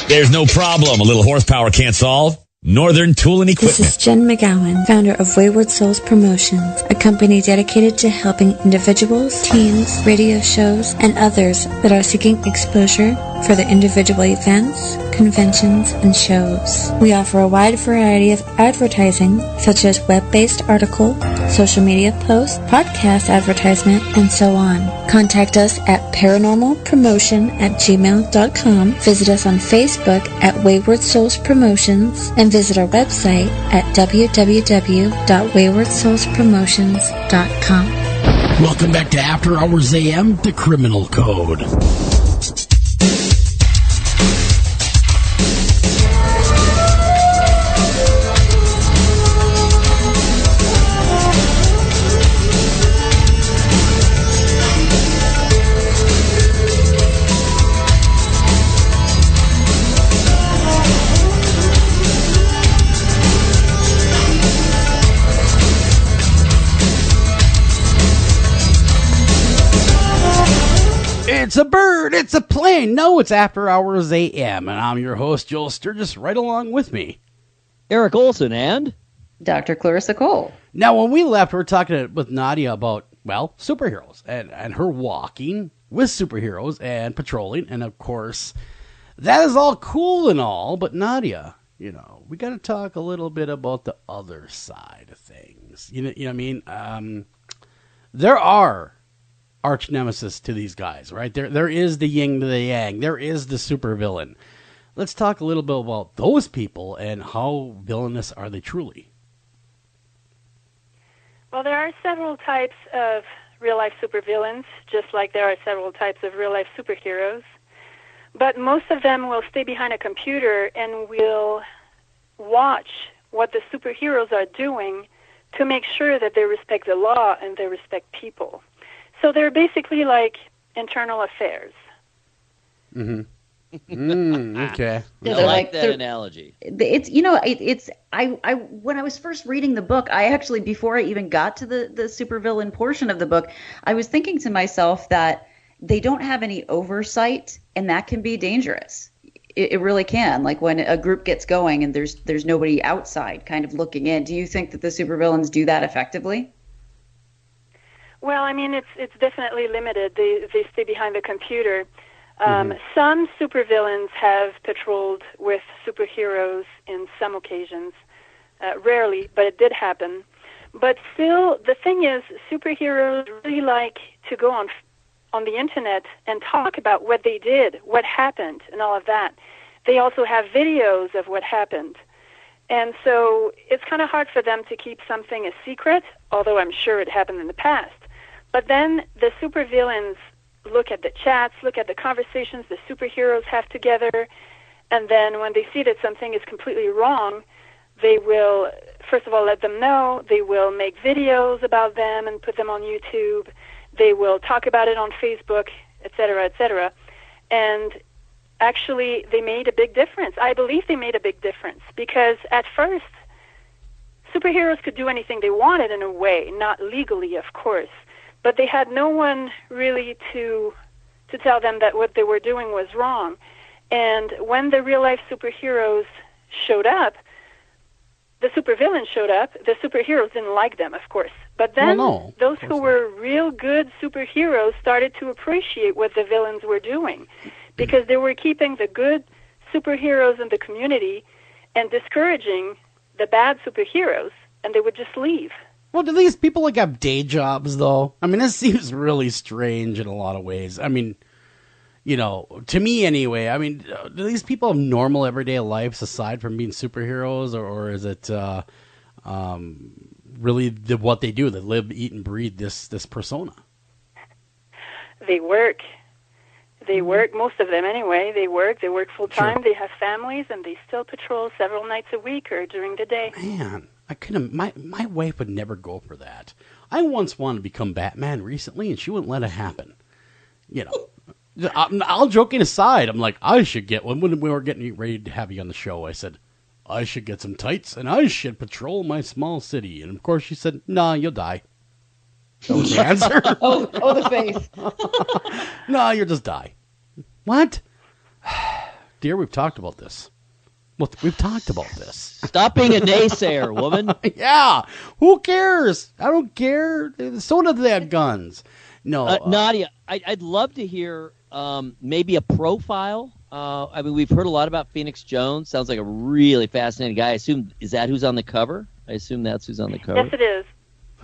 There's no problem a little horsepower can't solve. Northern Tool and Equipment. This is Jen McGowan, founder of Wayward Souls Promotions, a company dedicated to helping individuals, teens, radio shows, and others that are seeking exposure for their individual events, conventions, and shows. We offer a wide variety of advertising, such as web-based article, social media posts, podcast advertisement, and so on. Contact us at paranormalpromotion@gmail.com, visit us on Facebook at Wayward Souls Promotions, and visit our website at www.waywardsoulspromotions.com. Welcome back to After Hours AM, the Criminal Code. It's a bird, it's a plane. No, it's After Hours AM, and I'm your host, Joel Sturgis, right along with me, Eric Olsen and Dr. Clarissa Cole. Now, when we left, we were talking with Nadia about, well, superheroes and her walking with superheroes and patrolling. And, of course, that is all cool and all. But, Nadia, you know, we got to talk a little bit about the other side of things. You know what I mean? There are arch nemesis to these guys, right? There is the yin to the yang. There is the supervillain. Let's talk a little bit about those people and how villainous are they truly. Well, there are several types of real-life supervillains, just like there are several types of real-life superheroes. But most of them will stay behind a computer and will watch what the superheroes are doing to make sure that they respect the law and they respect people. So they're basically like internal affairs. Mm-hmm. Okay. I like that analogy. It's I when I was first reading the book, I actually, before I even got to the supervillain portion of the book, I was thinking to myself that they don't have any oversight, and that can be dangerous. It really can. Like when a group gets going and there's nobody outside kind of looking in. Do you think that the supervillains do that effectively? Well, I mean, it's definitely limited. They stay behind the computer. Some supervillains have patrolled with superheroes in some occasions. Rarely, but it did happen. But still, the thing is, superheroes really like to go on the internet and talk about what they did, what happened, and all of that. They also have videos of what happened. And so it's kind of hard for them to keep something a secret, although I'm sure it happened in the past. But then the supervillains look at the chats, look at the conversations the superheroes have together, and then when they see that something is completely wrong, they will, first of all, let them know. They will make videos about them and put them on YouTube. They will talk about it on Facebook, et cetera, et cetera. And actually, they made a big difference. I believe they made a big difference because at first, superheroes could do anything they wanted in a way, not legally, of course. But they had no one really to tell them that what they were doing was wrong. And when the real-life superheroes showed up, the supervillains showed up. The superheroes didn't like them, of course. But then those who were real good superheroes started to appreciate what the villains were doing, because they were keeping the good superheroes in the community and discouraging the bad superheroes, and they would just leave. Well, do these people like have day jobs, though? I mean, this seems really strange in a lot of ways. I mean, you know, to me anyway, I mean, do these people have normal everyday lives aside from being superheroes, or is it really what they do? They live, eat, and breathe this persona. They work. They work, most of them anyway. They work full-time, sure. They have families, and they still patrol several nights a week or during the day. Man, I couldn't. My wife would never go for that. I once wanted to become Batman recently, and she wouldn't let it happen. You know, all joking aside, I'm like, I should get one. When we were getting ready to have you on the show, I said, I should get some tights, and I should patrol my small city. And, of course, she said, nah, you'll die. That was the answer. oh, the face. No, you'll just die. What? Dear, we've talked about this. Well, we've talked about this. Stop being a naysayer, woman. Yeah. Who cares? I don't care. So do they have guns. No. Nadia, I'd love to hear maybe a profile. I mean, we've heard a lot about Phoenix Jones. Sounds like a really fascinating guy. I assume, is that who's on the cover? I assume that's who's on the cover. Yes, it is.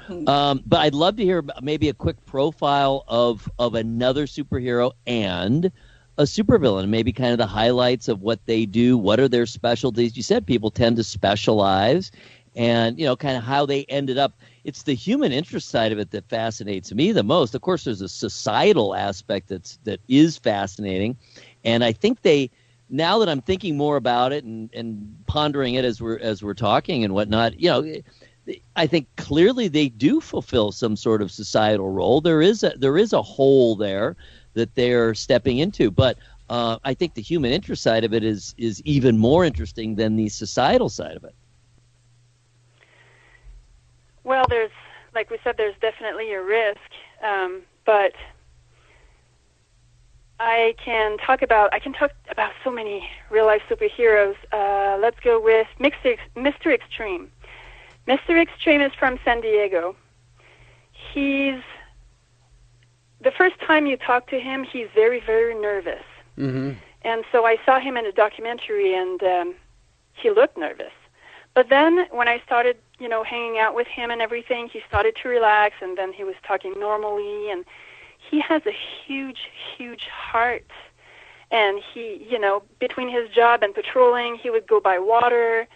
But I'd love to hear maybe a quick profile of another superhero and a supervillain, maybe kind of the highlights of what they do, what are their specialties. You said people tend to specialize, and, you know, kind of how they ended up. It's the human interest side of it that fascinates me the most. Of course, there's a societal aspect that is fascinating, and I think now that I'm thinking more about it and pondering it as we're talking and whatnot, you know, I think clearly they do fulfill some sort of societal role. There is a hole there that they're stepping into, but I think the human interest side of it is even more interesting than the societal side of it. Well, like we said, there's definitely a risk, but I can talk about so many real life superheroes. Let's go with Mr. Extreme. Mr. Extreme is from San Diego. The first time you talk to him, he's very, very nervous. Mm-hmm. And so I saw him in a documentary, and he looked nervous. But then when I started, you know, hanging out with him and everything, he started to relax, and then he was talking normally. And he has a huge, huge heart. And he, you know, between his job and patrolling, he would go buy water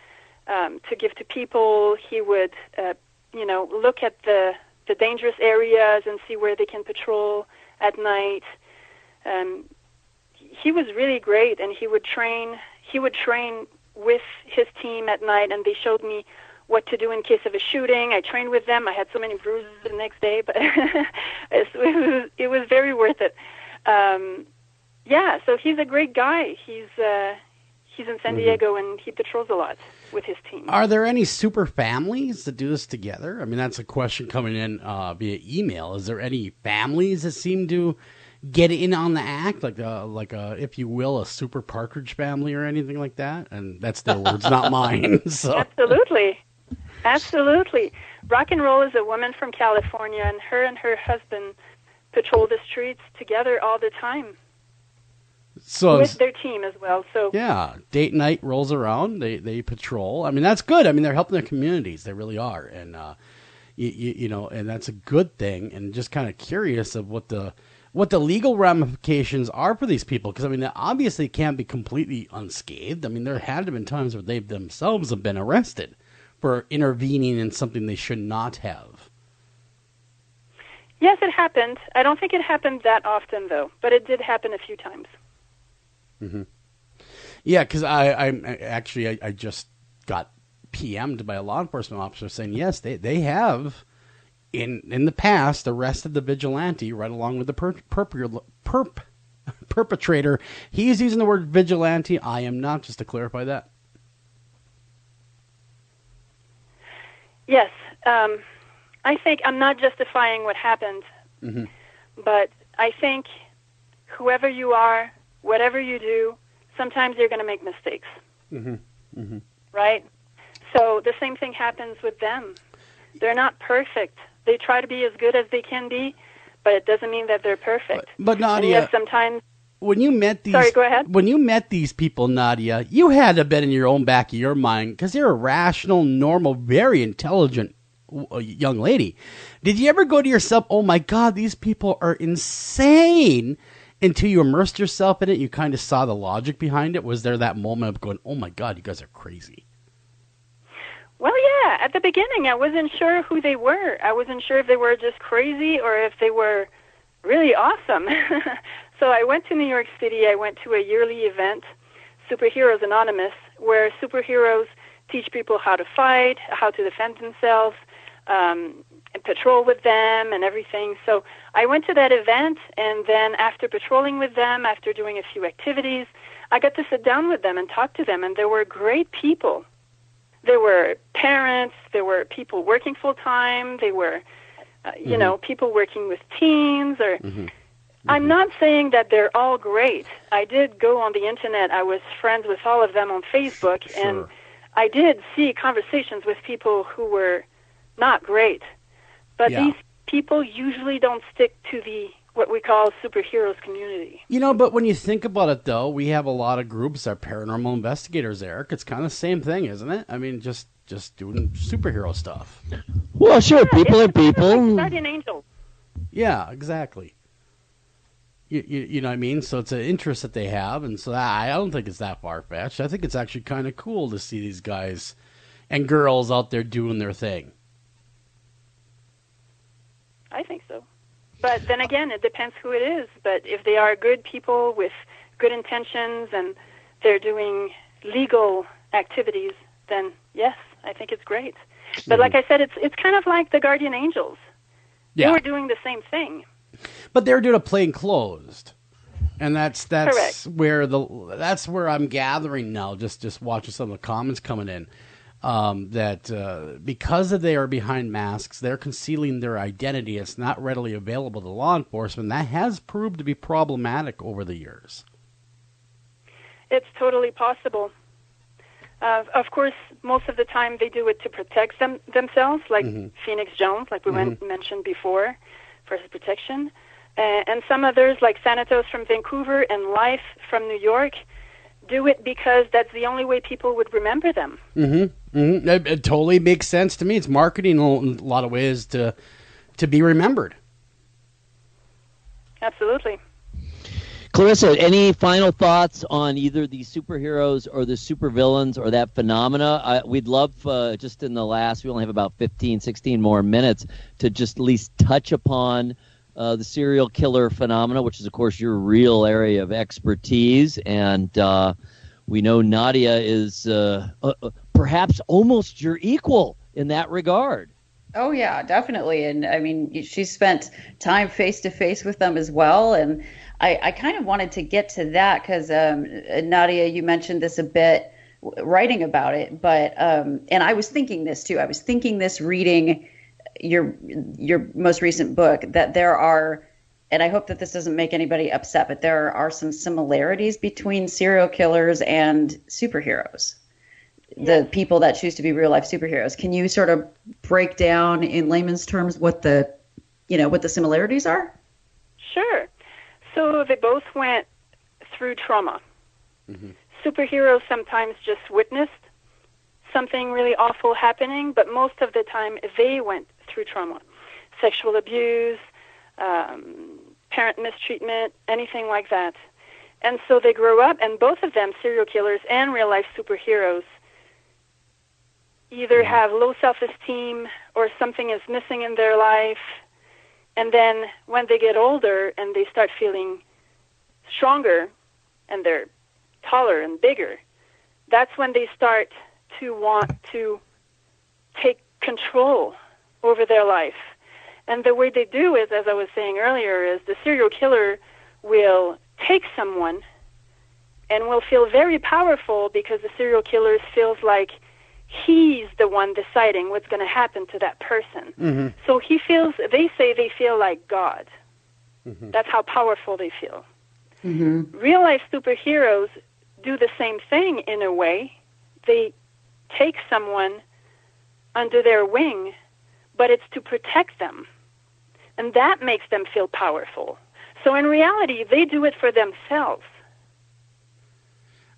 to give to people. He would, you know, look at the dangerous areas and see where they can patrol at night. He was really great, and he would train with his team at night, and they showed me what to do in case of a shooting. I trained with them. I had so many bruises the next day, but it was very worth it. Yeah, so he's a great guy. He's in San Diego, and he patrols a lot with his team. Are there any super families that do this together? I mean, that's a question coming in via email. Is there any families that seem to get in on the act, like a, if you will, a super partridge family or anything like that? And that's their words, not mine. So. Absolutely. Rock and Roll is a woman from California, and her husband patrol the streets together all the time. So with their team as well. So yeah, date night rolls around. They patrol. I mean, that's good. I mean, they're helping their communities. They really are, and you know, and that's a good thing. And just kind of curious of what the legal ramifications are for these people, because I mean, they obviously can't be completely unscathed. I mean, there had to have been times where they themselves have been arrested for intervening in something they should not have. Yes, it happened. I don't think it happened that often, though, but it did happen a few times. Mm-hmm. Yeah, because I just got PM'd by a law enforcement officer saying, yes, they have, in the past, arrested the vigilante right along with the perpetrator. He's using the word vigilante. I am not, just to clarify that. Yes. I think I'm not justifying what happened, but I think whoever you are, whatever you do, sometimes you're going to make mistakes. Mm-hmm. Mm-hmm. Right? So the same thing happens with them. They're not perfect. They try to be as good as they can be, but it doesn't mean that they're perfect. But Nadia, and yes, sometimes when you met these, sorry, go ahead. When you met these people, Nadia, you had to have been in your own back of your mind because you're a rational, normal, very intelligent young lady. Did you ever go to yourself, oh my God, these people are insane, until you immersed yourself in it, you kind of saw the logic behind it? Was there that moment of going, oh my God, you guys are crazy? Well, yeah. At the beginning, I wasn't sure who they were. I wasn't sure if they were just crazy or if they were really awesome. So I went to New York City. I went to a yearly event, Superheroes Anonymous, where superheroes teach people how to fight, how to defend themselves, and patrol with them and everything. So I went to that event, and then after patrolling with them, after doing a few activities, I got to sit down with them and talk to them, and they were great people. There were parents, there were people working full-time, they were, you know, people working with teens. Or I'm not saying that they're all great. I did go on the Internet. I was friends with all of them on Facebook, and I did see conversations with people who were not great. But these people usually don't stick to the what we call superheroes community. You know, but when you think about it, though, we have a lot of groups that are paranormal investigators, Eric. It's kind of the same thing, isn't it? I mean, just doing superhero stuff. Well, sure, people are people. Like Guardian Angels. Yeah, exactly. You know what I mean? So it's an interest that they have, and so I don't think it's that far-fetched. I think it's actually kind of cool to see these guys and girls out there doing their thing. I think so. But then again, it depends who it is. But if they are good people with good intentions and they're doing legal activities, then yes, I think it's great. But like I said, it's kind of like the Guardian Angels. They were doing the same thing. But they're doing a plain closed. And that's Correct. that's where I'm gathering now, just watching some of the comments coming in. That because they are behind masks, they're concealing their identity. It's not readily available to law enforcement. That has proved to be problematic over the years. It's totally possible. Of course, most of the time they do it to protect themselves, like Phoenix Jones, like we mentioned before, for his protection. And some others, like Thanatos from Vancouver and Life from New York, do it because that's the only way people would remember them. It totally makes sense to me. It's marketing in a lot of ways to be remembered. Absolutely. Clarissa, any final thoughts on either the superheroes or the supervillains or that phenomena? We'd love, just in the last, we only have about 15, 16 more minutes, to just at least touch upon the serial killer phenomena, which is, of course, your real area of expertise. And we know Nadia is perhaps almost your equal in that regard. Oh, yeah, definitely. And, I mean, she spent time face-to-face with them as well. And I kind of wanted to get to that because, Nadia, you mentioned this a bit, writing about it. But and I was thinking this, too. I was thinking this reading your most recent book, that there are, and I hope that this doesn't make anybody upset, but there are some similarities between serial killers and superheroes, the people that choose to be real life superheroes. Can you sort of break down in layman's terms what the similarities are? Sure. So they both went through trauma. Superheroes sometimes just witnessed something really awful happening, but most of the time they went through trauma. Sexual abuse, parent mistreatment, anything like that. And so they grow up, and both of them, serial killers and real-life superheroes, either have low self-esteem or something is missing in their life. And then when they get older and they start feeling stronger and they're taller and bigger, that's when they start to want to take control over their life. And the way they do it, as I was saying earlier, is the serial killer will take someone and will feel very powerful because the serial killer feels like he's the one deciding what's going to happen to that person. So they say they feel like God. That's how powerful they feel. Real-life superheroes do the same thing in a way. They take someone under their wing, but it's to protect them. And that makes them feel powerful. So in reality, they do it for themselves.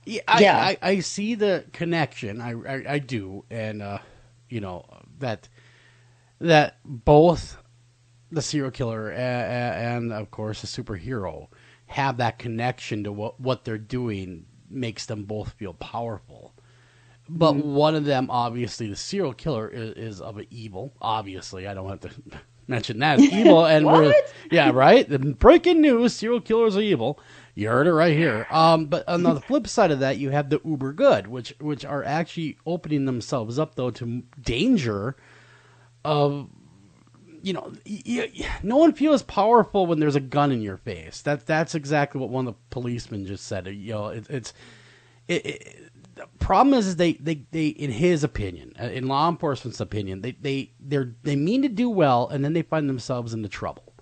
Yeah, I see the connection. I do. And, that both the serial killer and, of course, the superhero have that connection to what they're doing makes them both feel powerful. But one of them, obviously, the serial killer is of an evil. Obviously, I don't have to mention that. It's evil. And yeah, right? The breaking news, serial killers are evil. You heard it right here. But on the flip side of that, you have the uber good, which are actually opening themselves up, though, to danger of, no one feels powerful when there's a gun in your face. That's exactly what one of the policemen just said. The problem is they in his opinion, in law enforcement's opinion, they mean to do well, and then they find themselves into trouble.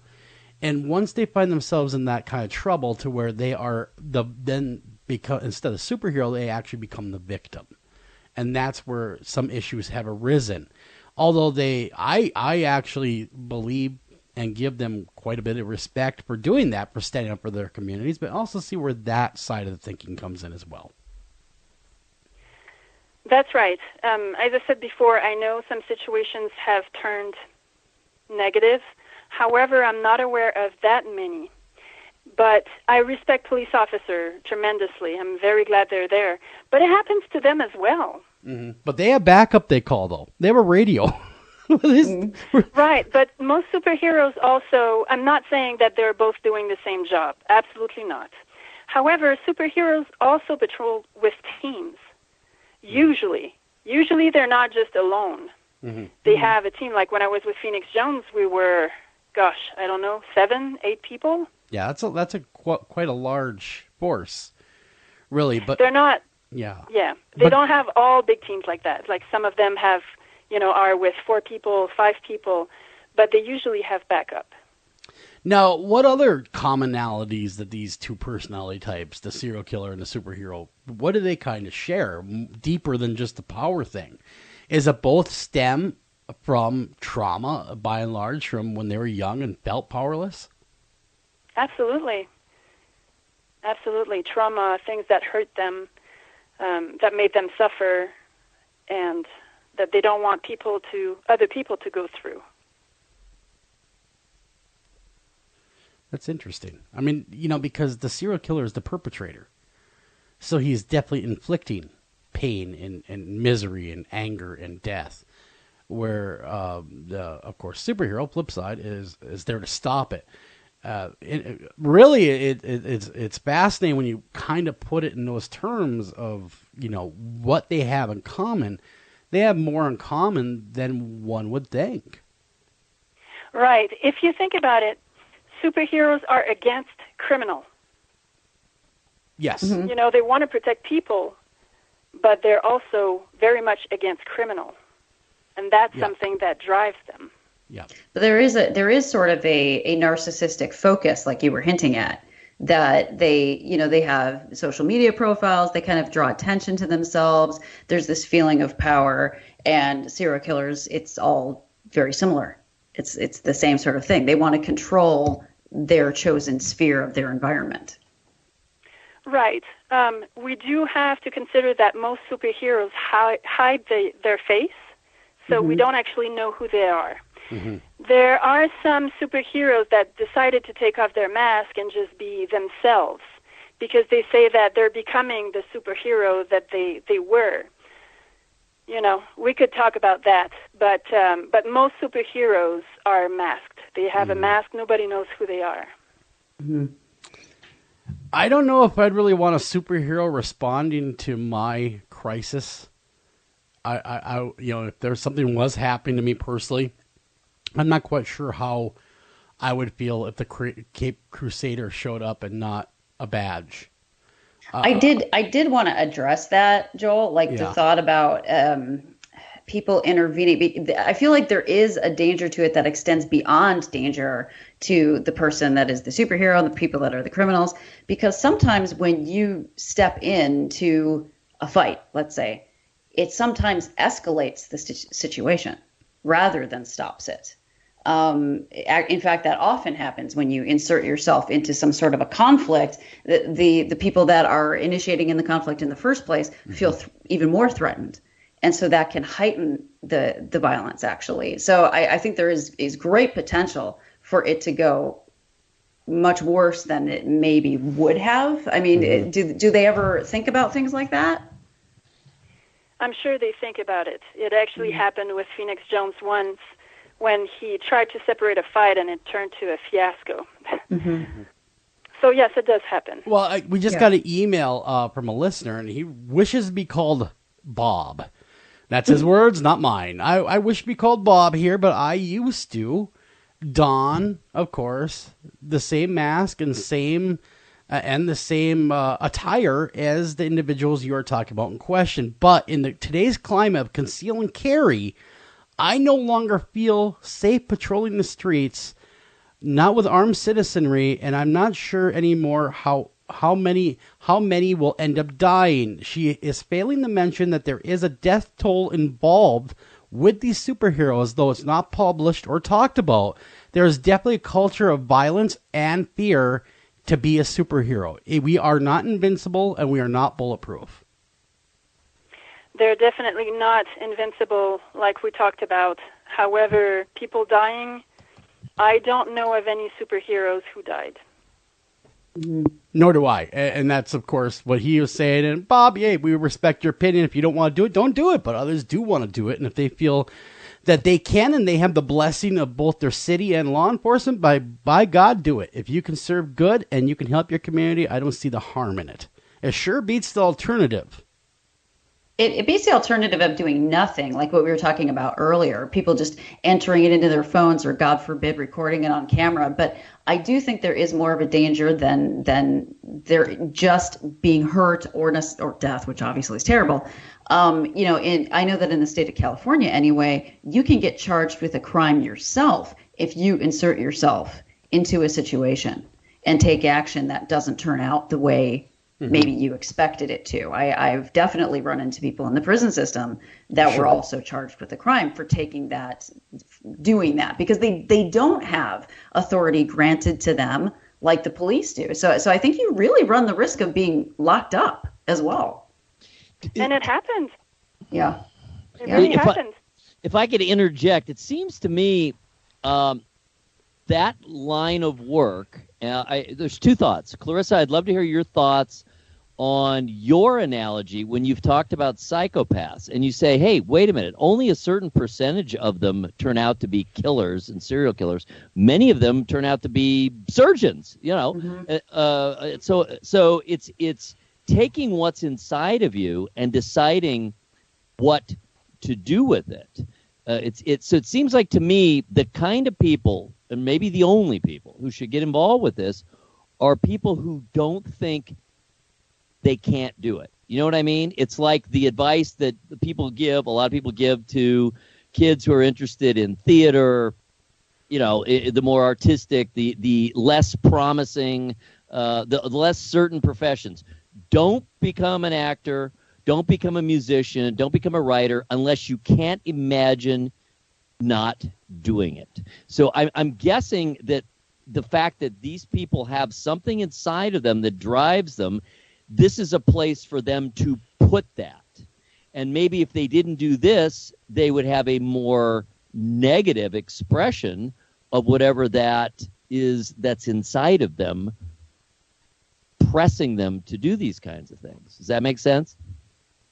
And once they find themselves in that kind of trouble, to where they are instead of superhero, they actually become the victim, and that's where some issues have arisen. Although I actually believe and give them quite a bit of respect for doing that, for standing up for their communities, but also see where that side of the thinking comes in as well. That's right. As I said before, I know some situations have turned negative. However, I'm not aware of that many. But I respect police officers tremendously. I'm very glad they're there. But it happens to them as well. Mm-hmm. But they have backup, they call, though. They have a radio. Right, but most superheroes also, I'm not saying that they're both doing the same job. Absolutely not. However, superheroes also patrol with teams. Usually they're not just alone. Mm-hmm. They have a team. Like when I was with Phoenix Jones, we were, 7, 8 people. Yeah, that's quite a large force, really. But they're not. Yeah. Yeah, they don't have all big teams like that. Like some of them have, are with 4 people, 5 people, but they usually have backup. Now, what other commonalities that these two personality types, the serial killer and the superhero, what do they kind of share deeper than just the power thing? Is it both stem from trauma, by and large, from when they were young and felt powerless? Absolutely. Absolutely. Trauma, things that hurt them, that made them suffer, and that they don't want other people to go through. That's interesting. I mean, because the serial killer is the perpetrator. So he's definitely inflicting pain and misery and anger and death. Where, of course, superhero, flip side, is there to stop it. It's fascinating when you kind of put it in those terms of, what they have in common. They have more in common than one would think. Right. If you think about it, superheroes are against criminal. Yes. Mm-hmm. They want to protect people, but they're also very much against criminal. And that's something that drives them. Yeah. But there is sort of a narcissistic focus, like you were hinting at, that they have social media profiles, they kind of draw attention to themselves. There's this feeling of power, and serial killers, it's all very similar. It's the same sort of thing. They want to control their chosen sphere of their environment. Right. We do have to consider that most superheroes hide their face, so we don't actually know who they are. Mm-hmm. There are some superheroes that decided to take off their mask and just be themselves, because they say that they're becoming the superhero that they were. We could talk about that, but most superheroes are masked. They have a mask. Nobody knows who they are. Mm-hmm. I don't know if I'd really want a superhero responding to my crisis. I if there's something was happening to me personally, I'm not quite sure how I would feel if the Cape Crusader showed up and not a badge. I did want to address that, Joel, the thought about people intervening. I feel like there is a danger to it that extends beyond danger to the person that is the superhero and the people that are the criminals, because sometimes when you step into a fight, let's say, it sometimes escalates the situation rather than stops it. In fact, that often happens when you insert yourself into some sort of a conflict. The people that are initiating in the conflict in the first place feel even more threatened. And so that can heighten the violence, actually. So I think there is great potential for it to go much worse than it maybe would have. I mean, do they ever think about things like that? I'm sure they think about it. It actually happened with Phoenix Jones once, when he tried to separate a fight and it turned to a fiasco. So, yes, it does happen. Well, we just got an email from a listener, and he wishes to be called Bob. That's his words, not mine. I wish to be called Bob here, but I used to don, of course, the same mask and the same attire as the individuals you are talking about in question. But in today's climate of conceal and carry, I no longer feel safe patrolling the streets, not with armed citizenry, and I'm not sure anymore how many will end up dying. She is failing to mention that there is a death toll involved with these superheroes, though it's not published or talked about. There is definitely a culture of violence and fear to be a superhero. We are not invincible, and we are not bulletproof. They're definitely not invincible, like we talked about. However, people dying, I don't know of any superheroes who died. Nor do I. And that's, of course, what he was saying. And Bob, we respect your opinion. If you don't want to do it, don't do it. But others do want to do it. And if they feel that they can and they have the blessing of both their city and law enforcement, by God, do it. If you can serve good and you can help your community, I don't see the harm in it. It sure beats the alternative. It beats the alternative of doing nothing, like what we were talking about earlier, people just entering it into their phones or, God forbid, recording it on camera. But I do think there is more of a danger than there just being hurt or death, which obviously is terrible. I know that in the state of California, anyway, you can get charged with a crime yourself if you insert yourself into a situation and take action that doesn't turn out the way maybe you expected it to. I've definitely run into people in the prison system that were also charged with a crime for doing that, because they don't have authority granted to them like the police do. So I think you really run the risk of being locked up as well. And it happens. Yeah. It really happens. If I could interject, it seems to me that line of work, there's two thoughts. Clarissa, I'd love to hear your thoughts on your analogy when you've talked about psychopaths and you say, hey, wait a minute, only a certain percentage of them turn out to be killers and serial killers. Many of them turn out to be surgeons, So it's taking what's inside of you and deciding what to do with it. So it seems like to me the kind of people, and maybe the only people who should get involved with this, are people who don't think they can't do it. You know what I mean? It's like the advice that a lot of people give to kids who are interested in theater, the more artistic, the less promising, the less certain professions. Don't become an actor. Don't become a musician. Don't become a writer unless you can't imagine not doing it. So I'm guessing that the fact that these people have something inside of them that drives them, this is a place for them to put that. And maybe if they didn't do this, they would have a more negative expression of whatever that is that's inside of them, pressing them to do these kinds of things. Does that make sense?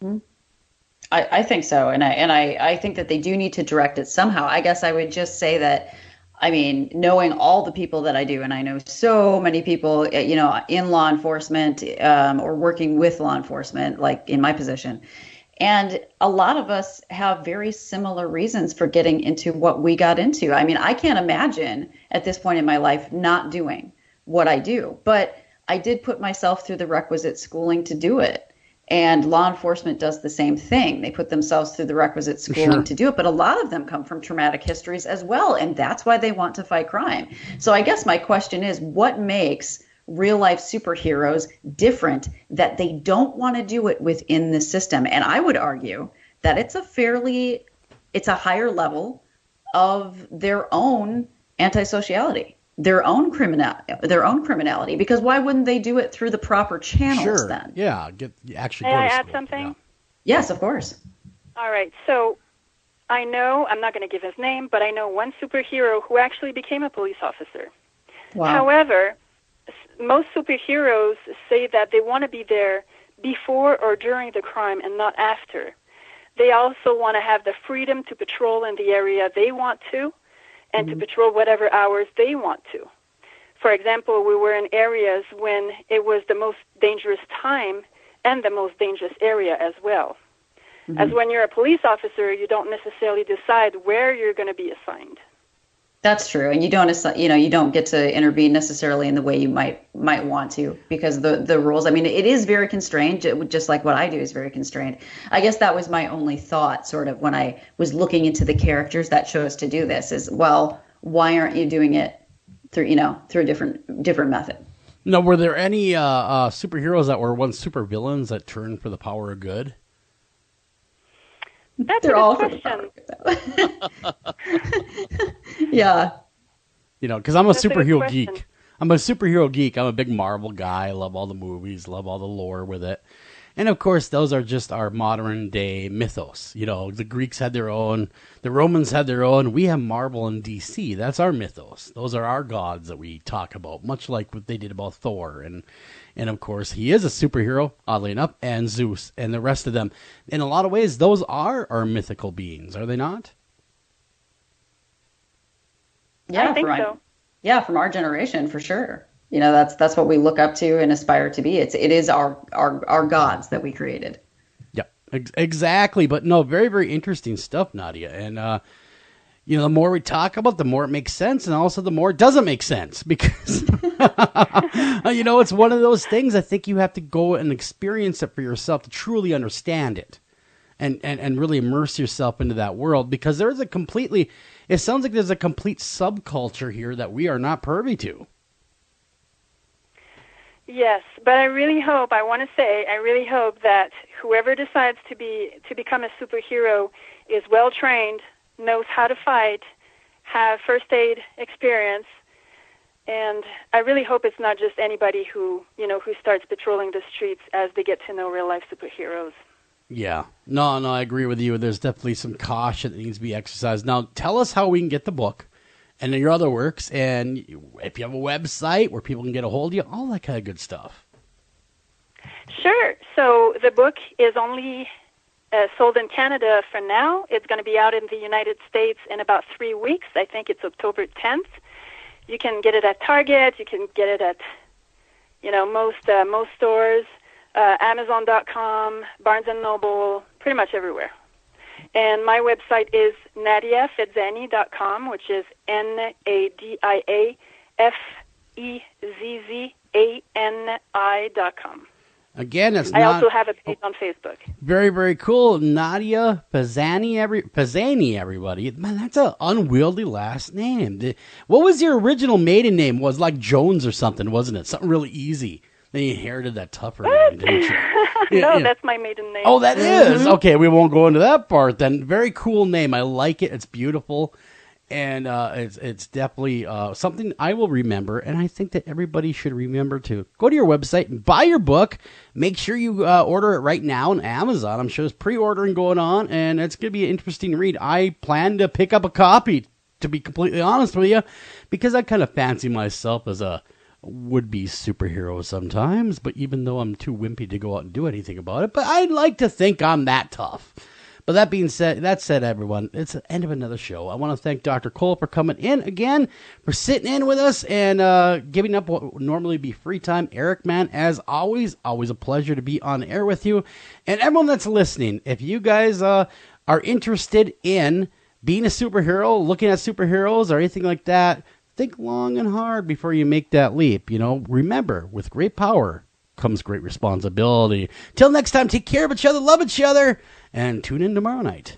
Mm-hmm. I think so. And I think that they do need to direct it somehow. I guess I would just say that, knowing all the people that I do, and I know so many people, in law enforcement or working with law enforcement, like in my position. And a lot of us have very similar reasons for getting into what we got into. I can't imagine at this point in my life not doing what I do, but I did put myself through the requisite schooling to do it. And law enforcement does the same thing. They put themselves through the requisite schooling to do it, but a lot of them come from traumatic histories as well, and that's why they want to fight crime. So I guess my question is, what makes real life superheroes different that they don't want to do it within the system? And I would argue that it's a higher level of their own antisociality, their own criminality, because why wouldn't they do it through the proper channels then? Yeah, May I add something? Yeah. Yes, of course. All right. So I know, I'm not going to give his name, but I know one superhero who actually became a police officer. Wow. However, most superheroes say that they want to be there before or during the crime and not after. They also want to have the freedom to patrol in the area they want to and to patrol whatever hours they want to. For example, we were in areas when it was the most dangerous time and the most dangerous area as well. As when you're a police officer, you don't necessarily decide where you're going to be assigned. That's true, and you don't get to intervene necessarily in the way you might want to, because the rules. I mean, it is very constrained, just like what I do is very constrained. I guess that was my only thought, sort of, when I was looking into the characters that chose to do this. Is, well, why aren't you doing it through a different method? Now, were there any superheroes that were once supervillains that turned for the power of good? That's They're a all good question. Yeah. Because I'm a That's a good superhero question. geek. I'm a superhero geek. I'm a big Marvel guy. I love all the movies, love all the lore with it. And of course, those are just our modern day mythos. The Greeks had their own, the Romans had their own. We have Marvel and DC. That's our mythos. Those are our gods that we talk about, much like what they did about Thor. And of course, he is a superhero, oddly enough, and Zeus and the rest of them. In a lot of ways, those are our mythical beings, are they not? Yeah, I think so. Yeah, from our generation, for sure. That's what we look up to and aspire to be. It is our gods that we created. Yeah, exactly. But no, very, very interesting stuff, Nadia. And, the more we talk about it, the more it makes sense. And also the more it doesn't make sense, because, it's one of those things. I think you have to go and experience it for yourself to truly understand it and really immerse yourself into that world, because it sounds like there's a complete subculture here that we are not privy to. Yes, but I really hope that whoever decides to become a superhero is well trained, knows how to fight, have first aid experience, and I really hope it's not just anybody who starts patrolling the streets as they get to know real life superheroes. Yeah. No, I agree with you. There's definitely some caution that needs to be exercised. Now, tell us how we can get the book and your other works, and if you have a website where people can get a hold of you, all that kind of good stuff. Sure. So the book is only sold in Canada for now. It's going to be out in the United States in about 3 weeks. I think it's October 10th. You can get it at Target. You can get it at, most stores, Amazon.com, Barnes & Noble, pretty much everywhere. And my website is NadiaFezzani.com, which is NadiaFezzani.com. Again, I also have a page on Facebook. Very, very cool. Nadia Fezzani, everybody. Man, that's an unwieldy last name. What was your original maiden name? Was like Jones or something, wasn't it? Something really easy. Then you inherited that tougher name, didn't you? No, that's my maiden name. Oh, that is? Okay, we won't go into that part then. Very cool name. I like it. It's beautiful. And it's definitely something I will remember, and I think that everybody should remember to go to your website and buy your book. Make sure you order it right now on Amazon. I'm sure there's pre-ordering going on, and it's going to be an interesting read. I plan to pick up a copy, to be completely honest with you, because I kind of fancy myself as a would-be superhero sometimes, but even though I'm too wimpy to go out and do anything about it, but I'd like to think I'm that tough. But that said, everyone, it's the end of another show. I want to thank Dr. Cole for coming in again, for sitting in with us and giving up what would normally be free time. Eric, man, as always a pleasure to be on air with you. And everyone that's listening, if you guys are interested in being a superhero, looking at superheroes or anything like that, think long and hard before you make that leap. Remember, with great power comes great responsibility. Till next time, take care of each other, love each other, and tune in tomorrow night.